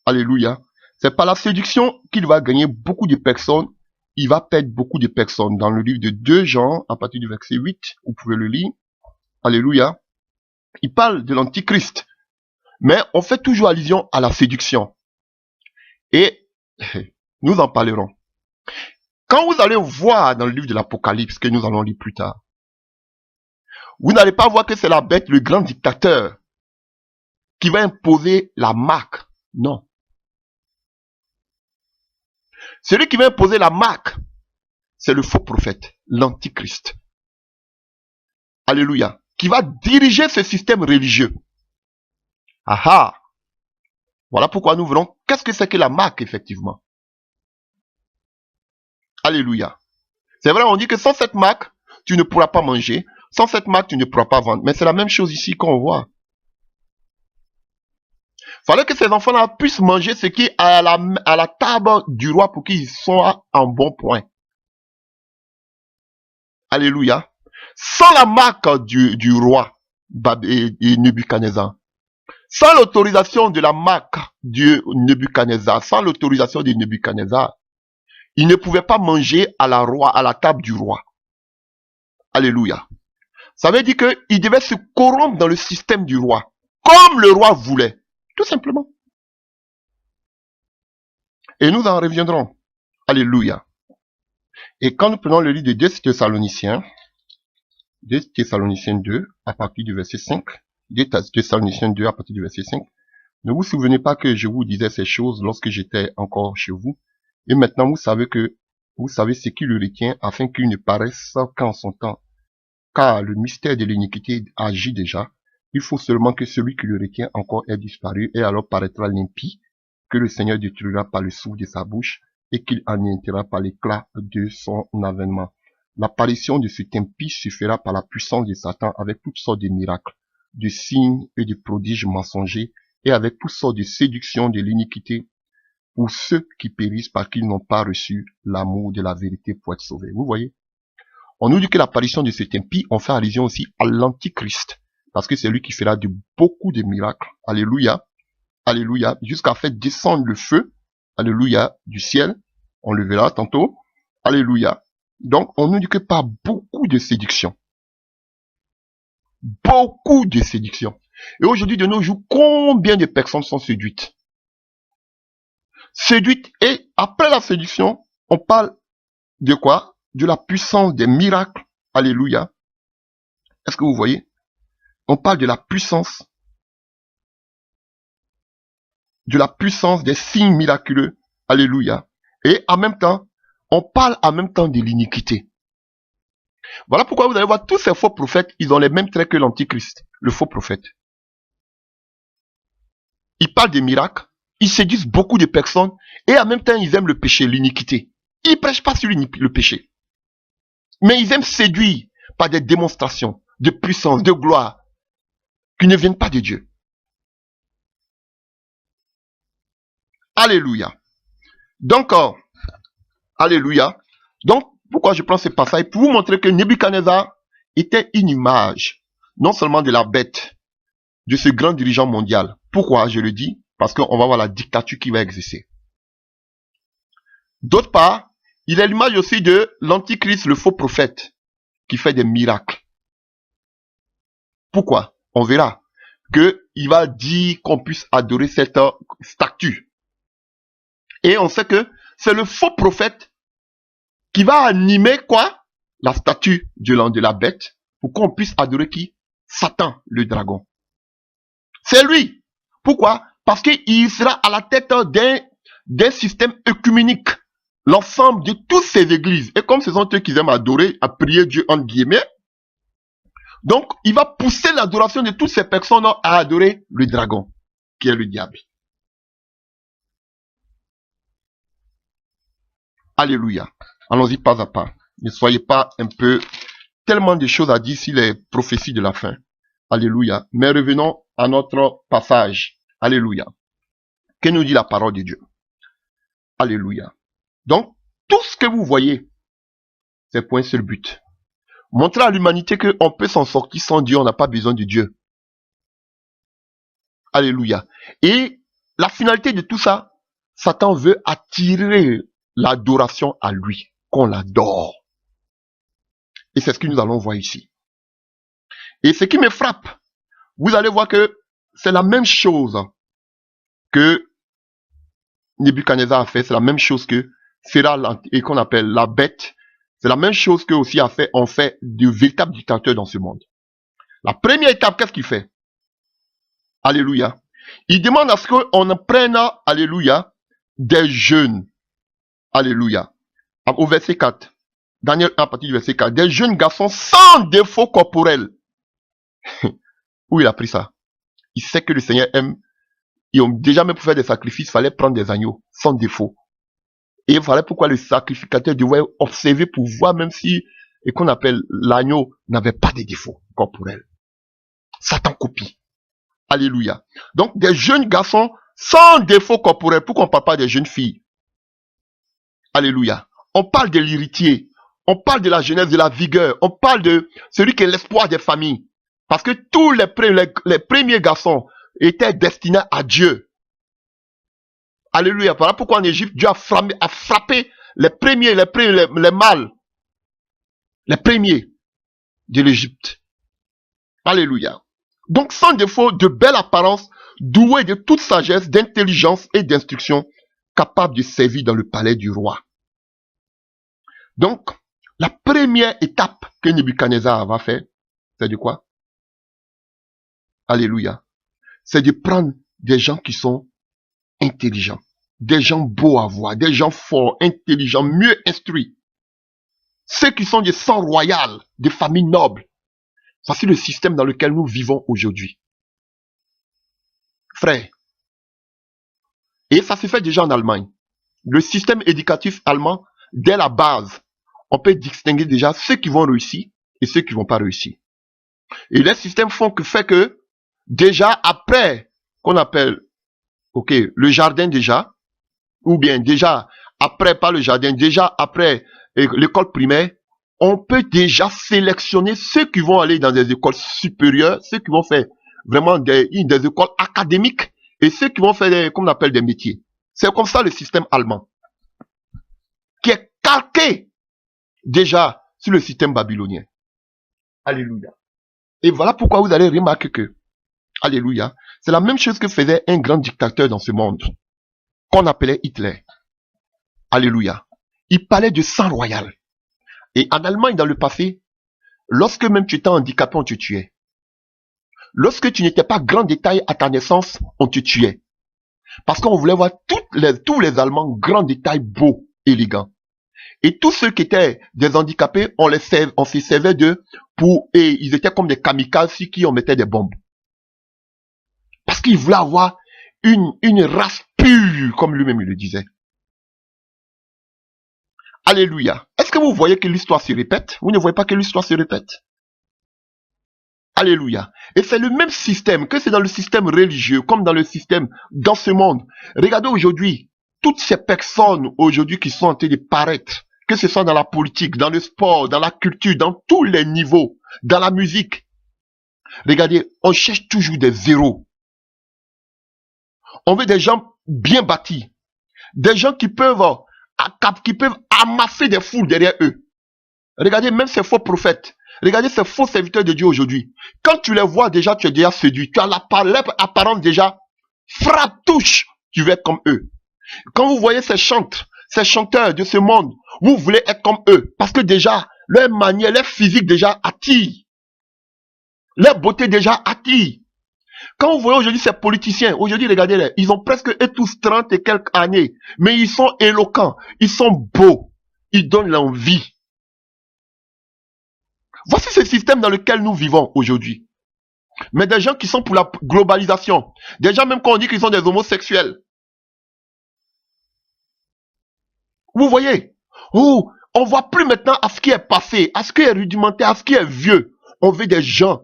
Alléluia. C'est par la séduction qu'il va gagner beaucoup de personnes. Il va perdre beaucoup de personnes. Dans le livre de 2 Jean, à partir du verset 8, vous pouvez le lire. Alléluia. Il parle de l'Antichrist. Mais on fait toujours allusion à la séduction. Et nous en parlerons. Quand vous allez voir dans le livre de l'Apocalypse, que nous allons lire plus tard, vous n'allez pas voir que c'est la bête, le grand dictateur, qui va imposer la marque. Non. Celui qui va imposer la marque, c'est le faux prophète, l'Antichrist. Alléluia. Qui va diriger ce système religieux. Aha. Voilà pourquoi nous verrons qu'est-ce que c'est que la marque, effectivement. Alléluia. C'est vrai, on dit que sans cette marque, tu ne pourras pas manger. Sans cette marque, tu ne pourras pas vendre. Mais c'est la même chose ici qu'on voit. Il fallait que ces enfants-là puissent manger ce qui est à la table du roi pour qu'ils soient en bon point. Alléluia. Sans la marque du roi et Nebuchadnezzar, sans l'autorisation de la marque de Nebuchadnezzar, sans l'autorisation de Nebuchadnezzar, il ne pouvait pas manger à la table du roi. Alléluia. Ça veut dire qu'il devait se corrompre dans le système du roi, comme le roi voulait. Tout simplement. Et nous en reviendrons. Alléluia. Et quand nous prenons le livre de 2 Thessaloniciens 2, à partir du verset 5, 2 Thessaloniciens 2, à partir du verset 5, ne vous souvenez pas que je vous disais ces choses lorsque j'étais encore chez vous, et maintenant vous savez ce qui le retient, afin qu'il ne paraisse qu'en son temps. Car le mystère de l'iniquité agit déjà. Il faut seulement que celui qui le retient encore ait disparu, et alors paraîtra l'impie, que le Seigneur détruira par le souffle de sa bouche, et qu'il anéantira par l'éclat de son avènement. L'apparition de cet impie se fera par la puissance de Satan, avec toutes sortes de miracles, de signes et de prodiges mensongers, et avec toutes sortes de séductions de l'iniquité, pour ceux qui périssent parce qu'ils n'ont pas reçu l'amour de la vérité pour être sauvés. Vous voyez? On nous dit que l'apparition de cet impie, on fait allusion aussi à l'antichrist, parce que c'est lui qui fera beaucoup de miracles. Alléluia. Alléluia. Jusqu'à faire descendre le feu. Alléluia. Du ciel. On le verra tantôt. Alléluia. Donc, on nous dit que par beaucoup de séduction. Beaucoup de séduction. Et aujourd'hui, de nos jours, combien de personnes sont séduites? Séduites, et après la séduction, on parle de quoi? De la puissance des miracles. Alléluia. Est-ce que vous voyez? On parle de la puissance des signes miraculeux. Alléluia. Et en même temps, on parle en même temps de l'iniquité. Voilà pourquoi vous allez voir tous ces faux prophètes, ils ont les mêmes traits que l'antichrist, le faux prophète. Ils parlent des miracles, ils séduisent beaucoup de personnes, et en même temps, ils aiment le péché, l'iniquité. Ils ne prêchent pas sur le péché. Mais ils aiment séduire par des démonstrations de puissance, de gloire, qui ne viennent pas de Dieu. Alléluia. Donc, alléluia. Donc, pourquoi je prends ce passage? Pour vous montrer que Nebuchadnezzar était une image, non seulement de la bête, de ce grand dirigeant mondial. Pourquoi je le dis? Parce qu'on va voir la dictature qui va exercer. D'autre part, il est l'image aussi de l'antichrist, le faux prophète, qui fait des miracles. Pourquoi? On verra qu'il va dire qu'on puisse adorer cette statue. Et on sait que c'est le faux prophète qui va animer quoi? La statue de la bête, pour qu'on puisse adorer qui? Satan, le dragon. C'est lui. Pourquoi? Parce qu'il sera à la tête d'un système œcuménique. L'ensemble de toutes ces églises. Et comme ce sont eux qui aiment adorer, à prier Dieu entre guillemets, donc il va pousser l'adoration de toutes ces personnes à adorer le dragon, qui est le diable. Alléluia. Allons-y pas à pas. Ne soyez pas un peu... Tellement de choses à dire sur les prophéties de la fin. Alléluia. Mais revenons à notre passage. Alléluia. Que nous dit la parole de Dieu? Alléluia. Donc, tout ce que vous voyez, c'est pour un seul but. Montrer à l'humanité qu'on peut s'en sortir sans Dieu, on n'a pas besoin de Dieu. Alléluia. Et la finalité de tout ça, Satan veut attirer l'adoration à lui, qu'on l'adore. Et c'est ce que nous allons voir ici. Et ce qui me frappe, vous allez voir que c'est la même chose que Nebuchadnezzar a fait, c'est la même chose que Sera et qu'on appelle la bête, c'est la même chose que aussi on fait de véritables dictateurs dans ce monde. La première étape, qu'est-ce qu'il fait? Alléluia. Il demande à ce qu'on prenne, alléluia, des jeunes. Alléluia. Au verset 4. Daniel 1 à partir du verset 4. Des jeunes garçons sans défaut corporel. Où il a pris ça? Il sait que le Seigneur aime. Ils ont déjà même pour faire des sacrifices, il fallait prendre des agneaux sans défaut. Et voilà pourquoi le sacrificateur devait observer pour voir même si, et qu'on appelle l'agneau, n'avait pas de défaut corporel. Satan copie. Alléluia. Donc des jeunes garçons sans défaut corporel. Pourquoi on ne parle pas des jeunes filles? Alléluia. On parle de l'héritier. On parle de la jeunesse, de la vigueur. On parle de celui qui est l'espoir des familles. Parce que tous les premiers garçons étaient destinés à Dieu. Alléluia. Voilà pourquoi en Égypte, Dieu a frappé les premiers, les mâles. Les premiers de l'Égypte. Alléluia. Donc sans défaut, de belle apparence, doué de toute sagesse, d'intelligence et d'instruction, capable de servir dans le palais du roi. Donc, la première étape que Nebuchadnezzar va faire, c'est de quoi? Alléluia. C'est de prendre des gens qui sont intelligents, des gens beaux à voir, des gens forts, intelligents, mieux instruits. Ceux qui sont des sang royal, des familles nobles. Voici le système dans lequel nous vivons aujourd'hui. Frère, et ça se fait déjà en Allemagne. Le système éducatif allemand, dès la base, on peut distinguer déjà ceux qui vont réussir et ceux qui vont pas réussir. Et les systèmes fait que, déjà après, qu'on appelle, ok, le jardin déjà, ou bien déjà après, pas le jardin, déjà après l'école primaire, on peut déjà sélectionner ceux qui vont aller dans des écoles supérieures, ceux qui vont faire vraiment des écoles académiques et ceux qui vont faire comme on appelle des métiers. C'est comme ça le système allemand, qui est calqué déjà sur le système babylonien. Alléluia. Et voilà pourquoi vous allez remarquer que, alléluia, c'est la même chose que faisait un grand dictateur dans ce monde, qu'on appelait Hitler. Alléluia. Il parlait de sang royal. Et en Allemagne, dans le passé, lorsque même tu étais handicapé, on te tuait. Lorsque tu n'étais pas grand détail à ta naissance, on te tuait. Parce qu'on voulait voir tous les Allemands grand détail, beaux, élégants. Et tous ceux qui étaient des handicapés, on se servait d'eux et ils étaient comme des kamikazes sur qui on mettait des bombes. Parce qu'ils voulaient avoir une race pure, comme lui-même il le disait. Alléluia. Est-ce que vous voyez que l'histoire se répète? Vous ne voyez pas que l'histoire se répète? Alléluia. Et c'est le même système, que c'est dans le système religieux, comme dans le système dans ce monde. Regardez aujourd'hui, toutes ces personnes aujourd'hui qui sont en train de paraître, que ce soit dans la politique, dans le sport, dans la culture, dans tous les niveaux, dans la musique. Regardez, on cherche toujours des héros. On veut des gens bien bâtis, des gens qui peuvent amasser des foules derrière eux. Regardez, même ces faux prophètes, regardez ces faux serviteurs de Dieu aujourd'hui. Quand tu les vois déjà, tu es déjà séduit. Tu as l'apparence déjà, frappe, touche, tu veux être comme eux. Quand vous voyez ces chanteurs de ce monde, vous voulez être comme eux. Parce que déjà, leur manière, leur physique déjà attire. Leur beauté déjà attire. Quand vous voyez aujourd'hui ces politiciens, aujourd'hui regardez-les, ils ont presque eux tous 30 et quelques années. Mais ils sont éloquents, ils sont beaux, ils donnent l'envie. Voici ce système dans lequel nous vivons aujourd'hui. Mais des gens qui sont pour la globalisation, des gens même quand on dit qu'ils sont des homosexuels. Vous voyez, on voit plus maintenant à ce qui est passé, à ce qui est rudimentaire, à ce qui est vieux. On veut des gens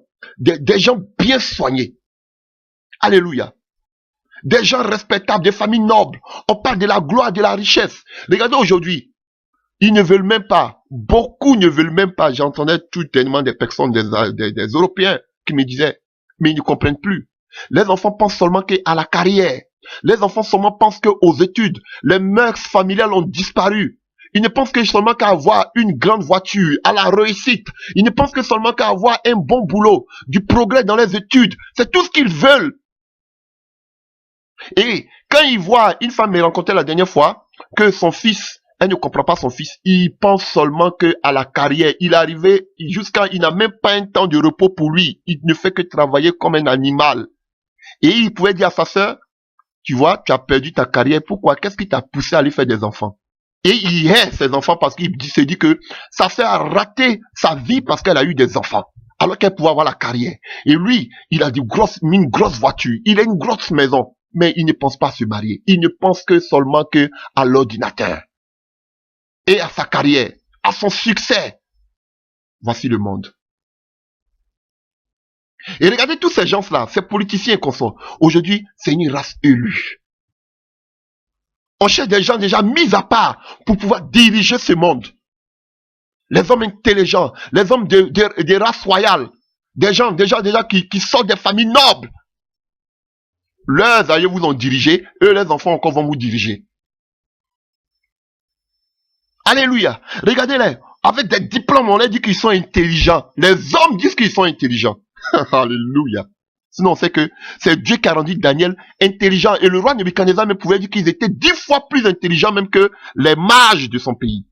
bien soignés. Alléluia. Des gens respectables, des familles nobles. On parle de la gloire, de la richesse. Regardez aujourd'hui, ils ne veulent même pas, beaucoup ne veulent même pas. J'entendais tout tellement des personnes, des Européens qui me disaient, mais ils ne comprennent plus. Les enfants pensent seulement qu'à la carrière. Les enfants seulement pensent qu'aux études. Les mœurs familiales ont disparu. Ils ne pensent que seulement qu'à avoir une grande voiture, à la réussite. Ils ne pensent que seulement qu'à avoir un bon boulot, du progrès dans les études. C'est tout ce qu'ils veulent. Et quand ils voient une femme me rencontrer la dernière fois, que son fils, elle ne comprend pas son fils, il pense seulement qu'à la carrière. Il est arrivé jusqu'à, il n'a même pas un temps de repos pour lui. Il ne fait que travailler comme un animal. Et il pouvait dire à sa sœur, tu vois, tu as perdu ta carrière. Pourquoi? Qu'est-ce qui t'a poussé à aller faire des enfants? Et il hait ses enfants parce qu'il se dit que sa sœur a raté sa vie parce qu'elle a eu des enfants. Alors qu'elle pouvait avoir la carrière. Et lui, il a une grosse voiture. Il a une grosse maison. Mais il ne pense pas à se marier. Il ne pense que seulement que à l'ordinateur. Et à sa carrière. À son succès. Voici le monde. Et regardez tous ces gens-là, ces politiciens qu'on sont. Aujourd'hui, c'est une race élue. On cherche des gens déjà mis à part pour pouvoir diriger ce monde. Les hommes intelligents, les hommes des races royales, des gens déjà qui sortent des familles nobles. Leurs aïeux vous ont dirigé, eux les enfants encore vont vous diriger. Alléluia. Regardez-les, avec des diplômes, on leur dit qu'ils sont intelligents. Les hommes disent qu'ils sont intelligents. Alléluia. Sinon, on sait que c'est Dieu qui a rendu Daniel intelligent. Et le roi Nebuchadnezzar me pouvait dire qu'ils étaient 10 fois plus intelligents même que les mages de son pays.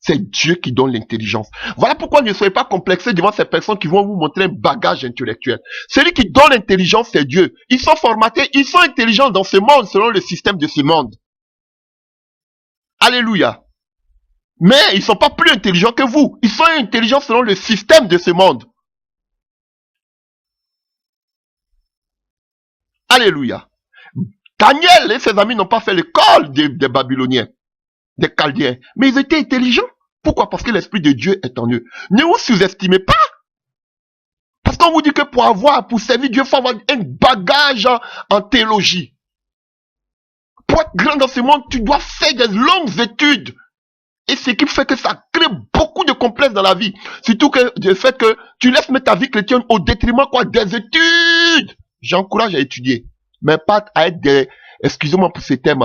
C'est Dieu qui donne l'intelligence. Voilà pourquoi ne soyez pas complexés devant ces personnes qui vont vous montrer un bagage intellectuel. Celui qui donne l'intelligence, c'est Dieu. Ils sont formatés, ils sont intelligents dans ce monde selon le système de ce monde. Alléluia. Mais ils ne sont pas plus intelligents que vous. Ils sont intelligents selon le système de ce monde. Alléluia. Daniel et ses amis n'ont pas fait l'école des Babyloniens, des Chaldéens, mais ils étaient intelligents. Pourquoi? Parce que l'Esprit de Dieu est en eux. Ne vous sous-estimez pas. Parce qu'on vous dit que pour servir Dieu, il faut avoir un bagage en théologie. pour être grand dans ce monde, tu dois faire des longues études. Et ce qui fait que ça crée beaucoup de complexes dans la vie. Surtout que le fait que tu laisses mettre ta vie chrétienne au détriment quoi des études. J'encourage à étudier, mais pas à être des, excusez-moi pour ces thèmes,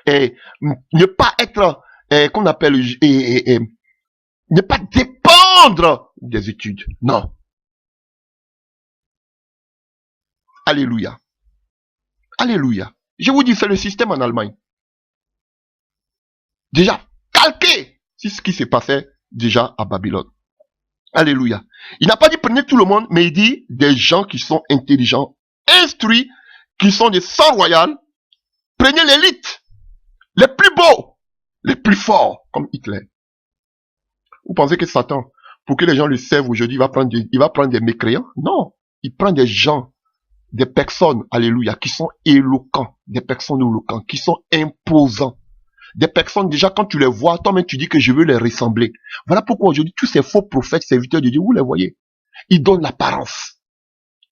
et ne pas être, qu'on appelle, ne pas dépendre des études. Non. Alléluia. Alléluia. Je vous dis, c'est le système en Allemagne. Déjà, calqué sur ce qui s'est passé déjà à Babylone. Alléluia. Il n'a pas dit prenez tout le monde, mais il dit des gens qui sont intelligents, instruits, qui sont des sangs royales. Prenez l'élite, les plus beaux, les plus forts, comme Hitler. Vous pensez que Satan, pour que les gens le servent aujourd'hui, il va prendre des mécréants? Non. Il prend des gens, des personnes, alléluia, qui sont éloquents, des personnes éloquentes, qui sont imposants. Des personnes, déjà, quand tu les vois, toi-même, tu dis que je veux les ressembler. Voilà pourquoi aujourd'hui, tous ces faux prophètes, serviteurs de Dieu, vous les voyez. Ils donnent l'apparence.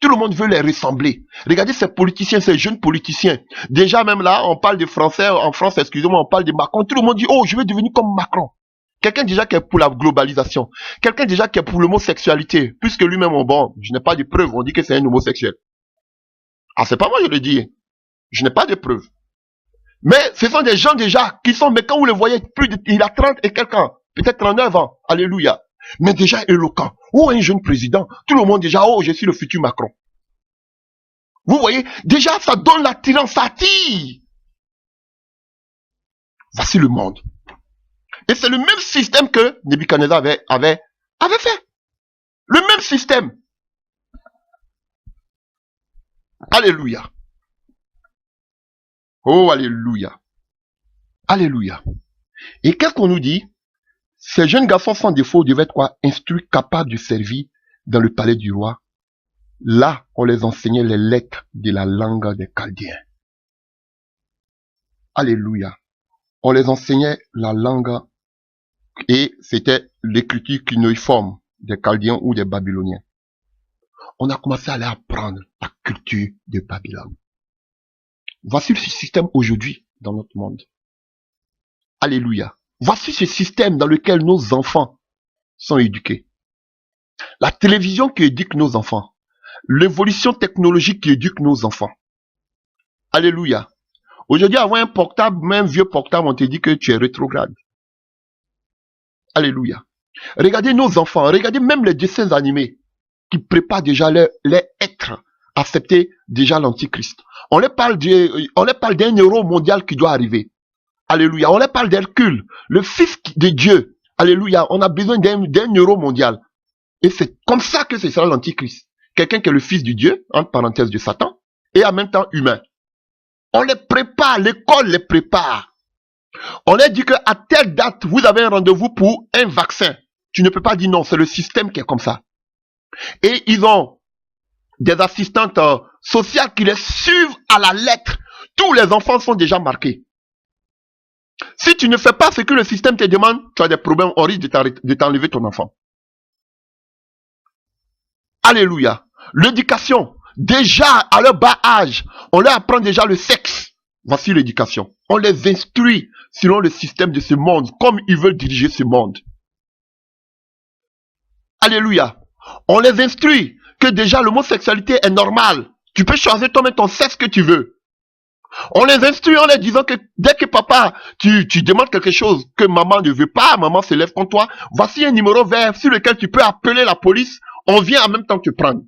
Tout le monde veut les ressembler. Regardez ces politiciens, ces jeunes politiciens. Déjà, même là, on parle de Français, en France, excusez-moi, on parle de Macron. Tout le monde dit, oh, je veux devenir comme Macron. Quelqu'un déjà qui est pour la globalisation. Quelqu'un déjà qui est pour l'homosexualité. Puisque lui-même, bon, je n'ai pas de preuves, on dit que c'est un homosexuel. Ah, c'est pas moi, je le dis. Je n'ai pas de preuves. Mais ce sont des gens déjà qui sont, mais quand vous les voyez, il a 30 et quelqu'un, peut-être 39 ans, alléluia. Mais déjà éloquent. Ou un jeune président, tout le monde déjà, oh, je suis le futur Macron. Vous voyez, déjà ça donne l'attirance, ça attire. Voici le monde. Et c'est le même système que Nebuchadnezzar avait fait. Le même système. Alléluia. Oh, alléluia. Alléluia. Et qu'est-ce qu'on nous dit? Ces jeunes garçons sans défaut devaient être quoi? Instruits, capables de servir dans le palais du roi. Là, on les enseignait les lettres de la langue des Chaldéens. Alléluia. On les enseignait la langue et c'était l'écriture cunéiforme des Chaldéens ou des Babyloniens. On a commencé à aller apprendre la culture de Babylone. Voici le système aujourd'hui dans notre monde. Alléluia. Voici ce système dans lequel nos enfants sont éduqués. La télévision qui éduque nos enfants. L'évolution technologique qui éduque nos enfants. Alléluia. Aujourd'hui, avoir un portable, même vieux portable, on te dit que tu es rétrograde. Alléluia. Regardez nos enfants, regardez même les dessins animés qui préparent déjà les êtres à accepter déjà l'antichrist. On les parle d'un héros mondial qui doit arriver. Alléluia. On les parle d'Hercule, le fils de Dieu. Alléluia. On a besoin d'un héros mondial. Et c'est comme ça que ce sera l'antichrist. Quelqu'un qui est le fils de Dieu, entre parenthèses de Satan, et en même temps humain. On les prépare, l'école les prépare. On leur dit qu'à telle date, vous avez un rendez-vous pour un vaccin. Tu ne peux pas dire non, c'est le système qui est comme ça. Et ils ont des assistantes sociales qui les suivent à la lettre. Tous les enfants sont déjà marqués. Si tu ne fais pas ce que le système te demande, tu as des problèmes, on risque de t'enlever ton enfant. Alléluia. L'éducation, déjà à leur bas âge, on leur apprend déjà le sexe. Voici l'éducation. On les instruit selon le système de ce monde, comme ils veulent diriger ce monde. Alléluia. On les instruit que déjà l'homosexualité est normale. Tu peux choisir toi-même ton sexe que tu veux. On les instruit en leur disant que dès que papa, tu demandes quelque chose que maman ne veut pas, maman se lève contre toi, voici un numéro vert sur lequel tu peux appeler la police, on vient en même temps te prendre.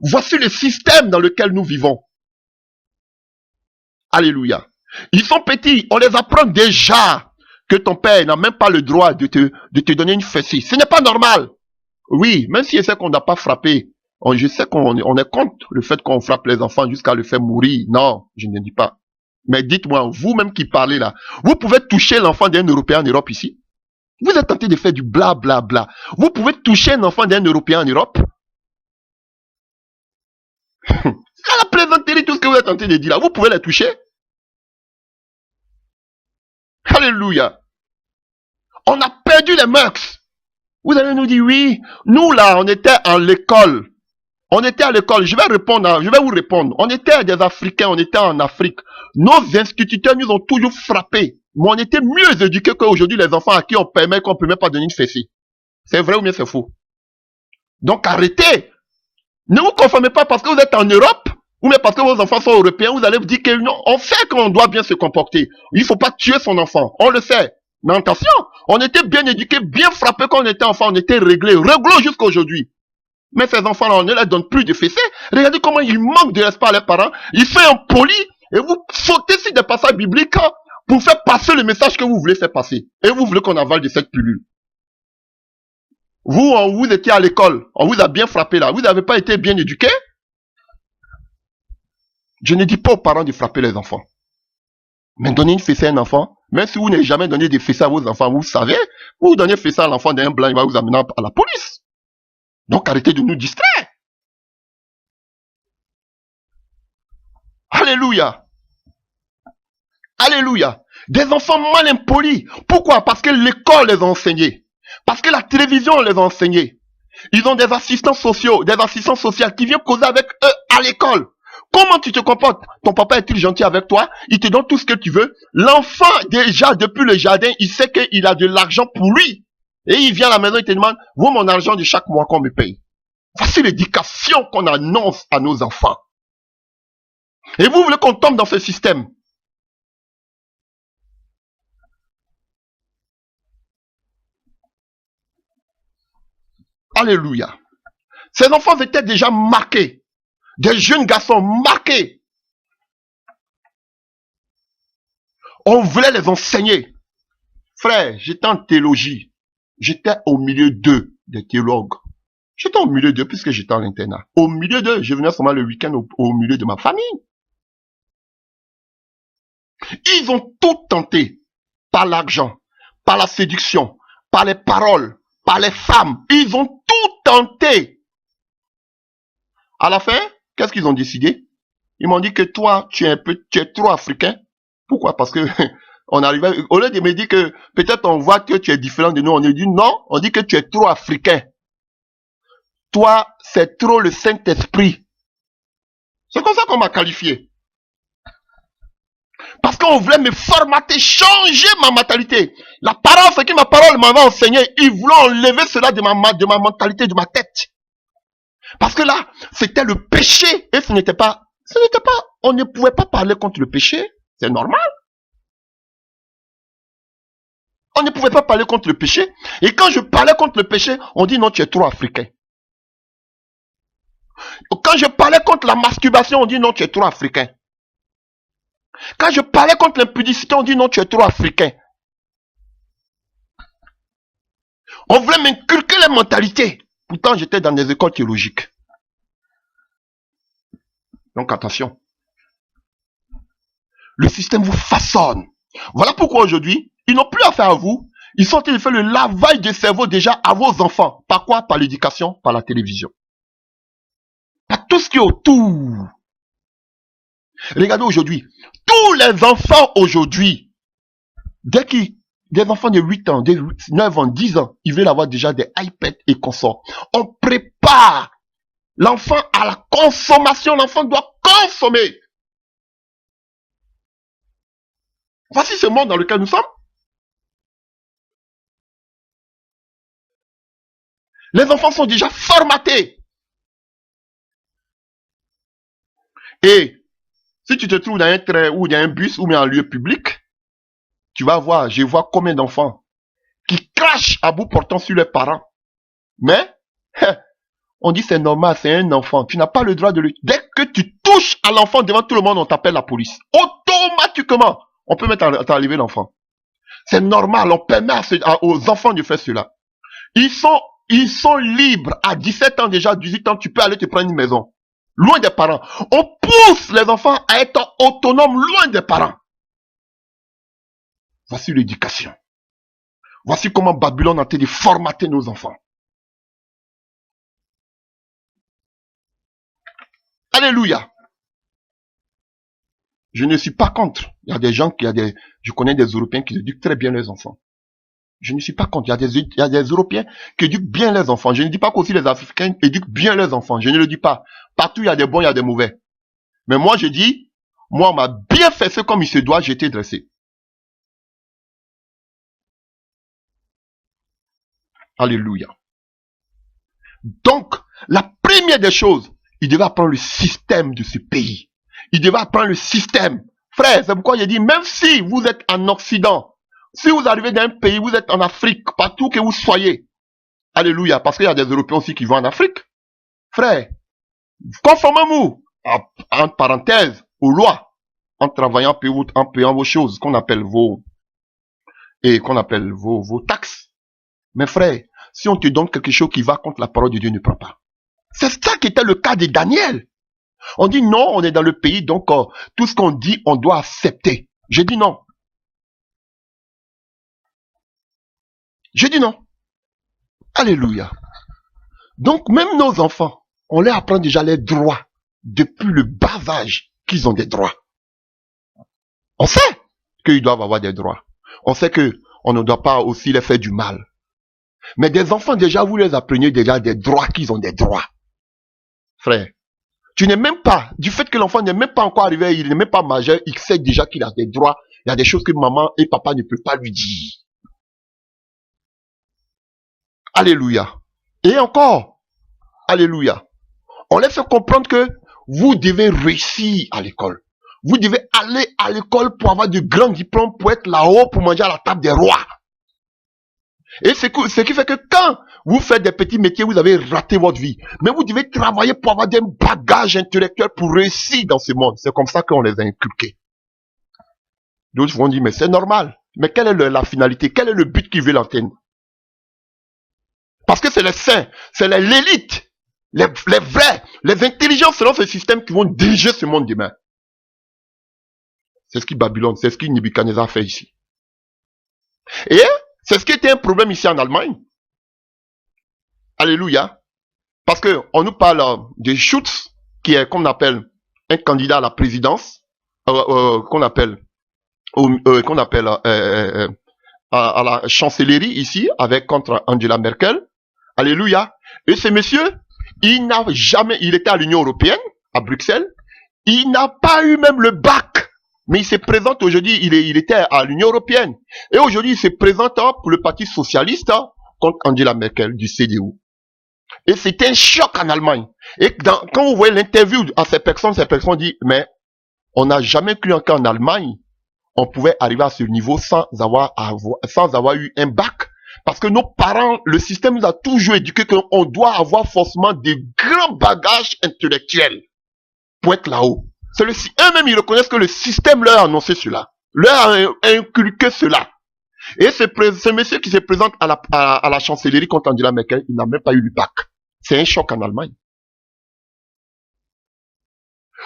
Voici le système dans lequel nous vivons. Alléluia. Ils sont petits, on les apprend déjà que ton père n'a même pas le droit de te donner une fessée. Ce n'est pas normal. Oui, même si je sais qu'on n'a pas frappé, je sais qu'on est contre le fait qu'on frappe les enfants jusqu'à le faire mourir. Non, je ne dis pas. Mais dites-moi, vous-même qui parlez là, vous pouvez toucher l'enfant d'un Européen en Europe ici? Vous êtes tenté de faire du bla bla bla. Vous pouvez toucher un enfant d'un Européen en Europe? C'est la plaisanterie, tout ce que vous êtes tenté de dire là. Vous pouvez les toucher? Alléluia. On a perdu les mœurs. Vous allez nous dire, oui, nous là, on était en l'école. On était à l'école, je vais vous répondre. On était des Africains, on était en Afrique. Nos instituteurs nous ont toujours frappés. Mais on était mieux éduqués qu'aujourd'hui les enfants à qui on permet qu'on ne peut même pas donner une fessée. C'est vrai ou bien c'est faux? Donc arrêtez. Ne vous conformez pas parce que vous êtes en Europe, ou même parce que vos enfants sont européens, vous allez vous dire que non, on sait qu'on doit bien se comporter. Il ne faut pas tuer son enfant, on le sait. Mais attention, on était bien éduqués, bien frappés quand on était enfant, on était réglés, réglo jusqu'à aujourd'hui. Mais ces enfants-là, on ne leur donne plus de fessées. Regardez comment ils manquent de respect à leurs parents. Ils font un poli et vous sautez sur des passages bibliques pour faire passer le message que vous voulez faire passer. Et vous voulez qu'on avale de cette pilule. Vous étiez à l'école, on vous a bien frappé là. Vous n'avez pas été bien éduqué. Je ne dis pas aux parents de frapper les enfants. Mais donner une fessée à un enfant, même si vous n'avez jamais donné de fessée à vos enfants, vous savez, vous donnez fessée à l'enfant d'un blanc, il va vous amener à la police. Donc arrêtez de nous distraire. Alléluia. Alléluia. Des enfants mal impolis. Pourquoi? Parce que l'école les a enseignés. Parce que la télévision les a enseignés. Ils ont des assistants sociaux, des assistants sociaux qui viennent causer avec eux à l'école. Comment tu te comportes? Ton papa est-il gentil avec toi? Il te donne tout ce que tu veux. L'enfant, déjà, depuis le jardin, il sait qu'il a de l'argent pour lui. Et il vient à la maison, il te demande, vous mon argent de chaque mois qu'on me paye. Voici l'éducation qu'on annonce à nos enfants. Et vous voulez qu'on tombe dans ce système? Alléluia. Ces enfants étaient déjà marqués. Des jeunes garçons marqués. On voulait les enseigner. Frère, j'étais en théologie. J'étais au milieu d'eux, des théologues. J'étais au milieu d'eux puisque j'étais en internat. Au milieu d'eux, je venais seulement le week-end au milieu de ma famille. Ils ont tout tenté. Par l'argent, par la séduction, par les paroles, par les femmes. Ils ont tout tenté. À la fin, qu'est-ce qu'ils ont décidé? Ils m'ont dit que toi, tu es trop africain. Pourquoi? Parce que on arrivait, au lieu de me dire que peut-être on voit que tu es différent de nous, on dit non, on dit que tu es trop africain. Toi, c'est trop le Saint-Esprit. C'est comme ça qu'on m'a qualifié. Parce qu'on voulait me formater, changer ma mentalité. La parole, c'est que ma parole m'avait enseigné. Ils voulaient enlever cela de ma mentalité, de ma tête. Parce que là, c'était le péché. Et ce n'était pas, on ne pouvait pas parler contre le péché. C'est normal. On ne pouvait pas parler contre le péché. Et quand je parlais contre le péché, on dit non, tu es trop africain. Quand je parlais contre la masturbation, on dit non, tu es trop africain. Quand je parlais contre l'impudicité, on dit non, tu es trop africain. On voulait m'inculquer les mentalités. Pourtant, j'étais dans des écoles théologiques. Donc attention. Le système vous façonne. Voilà pourquoi aujourd'hui, ils n'ont plus affaire à vous. Ils sont en train de faire le lavage de cerveau déjà à vos enfants. Par quoi? Par l'éducation, par la télévision. Par tout ce qui est autour. Regardez aujourd'hui. Tous les enfants aujourd'hui, dès qu'ils, des enfants de 8 ans, de 9 ans, 10 ans, ils veulent avoir déjà des iPads et consorts. On prépare l'enfant à la consommation. L'enfant doit consommer. Voici ce monde dans lequel nous sommes. Les enfants sont déjà formatés. Et si tu te trouves dans un train ou dans un bus ou dans un lieu public, tu vas voir, je vois combien d'enfants qui crachent à bout portant sur leurs parents. Mais, on dit c'est normal, c'est un enfant. Tu n'as pas le droit de le... Dès que tu touches à l'enfant devant tout le monde, on t'appelle la police. Automatiquement, on peut mettre à enlever l'enfant. C'est normal, on permet aux enfants de faire cela. Ils sont libres. À 17 ans déjà, 18 ans, tu peux aller te prendre une maison. Loin des parents. On pousse les enfants à être autonomes loin des parents. Voici l'éducation. Voici comment Babylone a été de formater nos enfants. Alléluia. Je ne suis pas contre. Il y a des gens je connais des Européens qui éduquent très bien leurs enfants. Je ne suis pas contre. Il y a des Européens qui éduquent bien leurs enfants. Je ne dis pas qu'aussi les Africains éduquent bien leurs enfants. Je ne le dis pas. Partout, il y a des bons, il y a des mauvais. Mais moi, je dis, moi, on m'a bien fait ce comme il se doit, j'ai été dressé. Alléluia. Donc, la première des choses, il devait apprendre le système de ce pays. Il devait apprendre le système. Frère, c'est pourquoi j'ai dit, même si vous êtes en Occident, si vous arrivez dans un pays, vous êtes en Afrique, partout que vous soyez, alléluia, parce qu'il y a des Européens aussi qui vont en Afrique. Frère, conformez-vous, en parenthèse, aux lois, en travaillant, en payant vos choses, qu'on appelle vos taxes. Mais frère, si on te donne quelque chose qui va contre la parole de Dieu, ne prends pas. C'est ça qui était le cas de Daniel. On dit non, on est dans le pays, donc tout ce qu'on dit, on doit accepter. J'ai dit non. J'ai dit non. Alléluia. Donc même nos enfants, on leur apprend déjà les droits depuis le bas âge qu'ils ont des droits. On sait qu'ils doivent avoir des droits. On sait que on ne doit pas aussi les faire du mal. Mais des enfants déjà, vous les apprenez déjà des droits qu'ils ont des droits. Frère, tu n'es même pas, du fait que l'enfant n'est même pas encore arrivé, il n'est même pas majeur, il sait déjà qu'il a des droits. Il y a des choses que maman et papa ne peuvent pas lui dire. Alléluia. Et encore, alléluia. On laisse comprendre que vous devez réussir à l'école. Vous devez aller à l'école pour avoir de grands diplômes, pour être là-haut, pour manger à la table des rois. Et ce qui fait que quand vous faites des petits métiers, vous avez raté votre vie. Mais vous devez travailler pour avoir des bagages intellectuels pour réussir dans ce monde. C'est comme ça qu'on les a inculqués. D'autres vont dire, mais c'est normal. Mais quelle est la finalité? Quel est le but qui veut l'antenne? Parce que c'est les saints, c'est l'élite, les vrais, les intelligents selon ce système qui vont diriger ce monde demain. C'est ce qui Babylone, c'est ce qui Nebuchadnezzar fait ici. Et c'est ce qui était un problème ici en Allemagne. Alléluia. Parce que on nous parle de Schutz, qui est, qu'on appelle, un candidat à la présidence, qu'on appelle à la chancellerie ici, avec contre Angela Merkel. Alléluia. Et ce monsieur, il était à l'Union européenne, à Bruxelles, il n'a pas eu même le bac. Mais il se présente aujourd'hui, il était à l'Union européenne. Et aujourd'hui, il se présente pour le Parti socialiste contre Angela Merkel du CDU. Et c'était un choc en Allemagne. Et quand vous voyez l'interview à ces personnes disent, mais on n'a jamais cru encore en Allemagne, on pouvait arriver à ce niveau sans avoir eu un bac. Parce que nos parents, le système nous a toujours éduqué qu'on doit avoir forcément des grands bagages intellectuels pour être là-haut. Eux-mêmes, ils reconnaissent que le système leur a annoncé cela, leur a inculqué cela. Et ce monsieur qui se présente à la chancellerie contre Angela Merkel, il n'a même pas eu le bac. C'est un choc en Allemagne.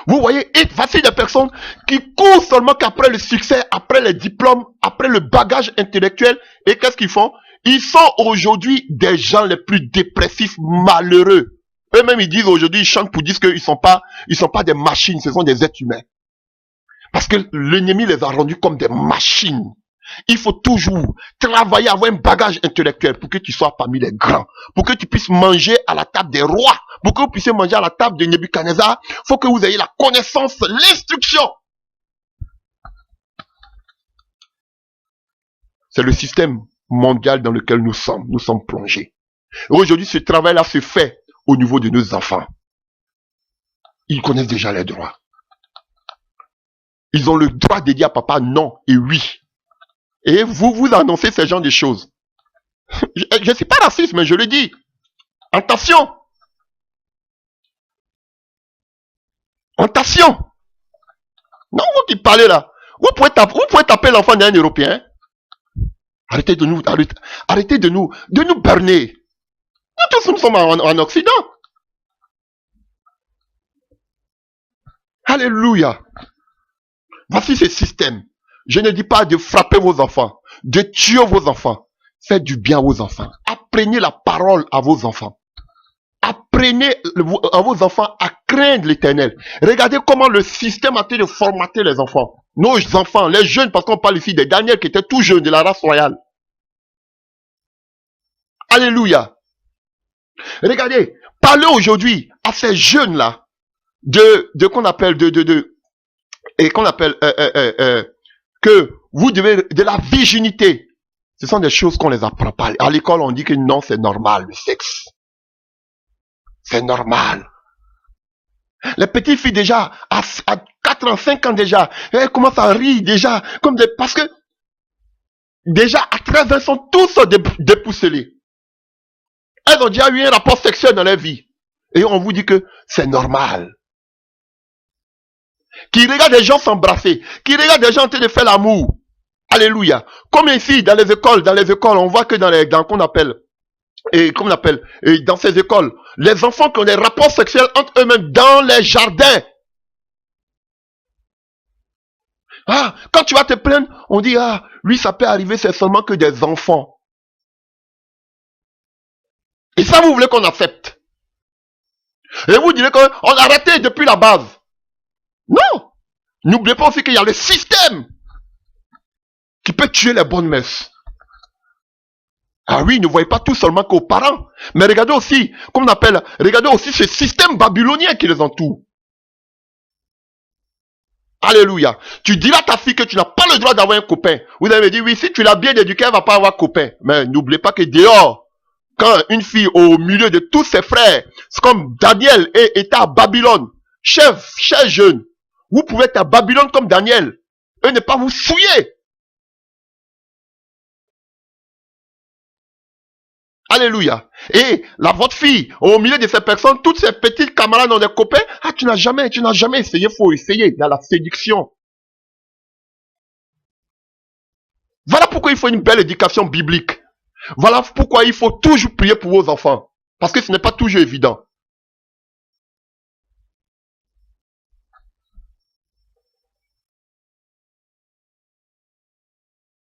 Vous voyez, voici des personnes qui courent seulement qu'après le succès, après les diplômes, après le bagage intellectuel. Et qu'est-ce qu'ils font? Ils sont aujourd'hui des gens les plus dépressifs, malheureux. Eux-mêmes, ils disent aujourd'hui, ils chantent pour dire qu'ils sont pas des machines, ce sont des êtres humains. Parce que l'ennemi les a rendus comme des machines. Il faut toujours travailler, avoir un bagage intellectuel pour que tu sois parmi les grands, pour que tu puisses manger à la table des rois, pour que vous puissiez manger à la table de Nebuchadnezzar. Il faut que vous ayez la connaissance, l'instruction. C'est le système mondial dans lequel nous sommes plongés. Et aujourd'hui, ce travail-là se fait au niveau de nos enfants. Ils connaissent déjà les droits. Ils ont le droit de dire à papa non et oui. Et vous annoncez ce genre de choses. Je ne suis pas raciste, mais je le dis. Attention. Attention. Non, vous qui parlez là. Vous pouvez taper l'enfant d'un Européen. Arrêtez de nous berner. Nous tous nous sommes en Occident. Alléluia. Voici ce système. Je ne dis pas de frapper vos enfants, de tuer vos enfants. Faites du bien à vos enfants. Apprenez la parole à vos enfants. Apprenez à vos enfants à craindre l'Éternel. Regardez comment le système a été de formater les enfants. Nos enfants, les jeunes, parce qu'on parle ici des Daniel qui étaient tout jeunes de la race royale. Alléluia. Regardez, parlez aujourd'hui à ces jeunes-là de qu'on appelle et qu'on appelle que vous devez de la virginité. Ce sont des choses qu'on les apprend pas. À l'école, on dit que non, c'est normal, le sexe. C'est normal. Les petites filles déjà, à 4 ans, 5 ans déjà, elles commencent à rire déjà, parce que déjà à 13 ans, elles sont tous dépucelés. Elles ont déjà eu un rapport sexuel dans leur vie. Et on vous dit que c'est normal. Qui regarde des gens s'embrasser, qui regarde des gens en train de faire l'amour. Alléluia. Comme ici, dans les écoles, on voit que dans qu'on appelle, dans ces écoles, les enfants qui ont des rapports sexuels entre eux-mêmes dans les jardins. Ah, quand tu vas te plaindre, on dit, ah, lui, ça peut arriver, c'est seulement que des enfants. Et ça, vous voulez qu'on accepte. Et vous direz qu'on a arrêté depuis la base. Non. N'oubliez pas aussi qu'il y a le système qui peut tuer les bonnes mœurs. Ah oui, ne voyez pas tout seulement qu'aux parents. Mais regardez aussi, comme on appelle, regardez aussi ce système babylonien qui les entoure. Alléluia. Tu diras à ta fille que tu n'as pas le droit d'avoir un copain. Vous avez dit, oui, si tu l'as bien éduquée, elle va pas avoir copain. Mais n'oubliez pas que dehors, quand une fille au milieu de tous ses frères, c'est comme Daniel était à Babylone, cher jeune, vous pouvez être à Babylone comme Daniel et ne pas vous souiller. Alléluia. Et votre fille, au milieu de ces personnes, toutes ces petites camarades ont des copains. Ah, tu n'as jamais essayé, faut essayer dans la séduction. Voilà pourquoi il faut une belle éducation biblique. Voilà pourquoi il faut toujours prier pour vos enfants. Parce que ce n'est pas toujours évident.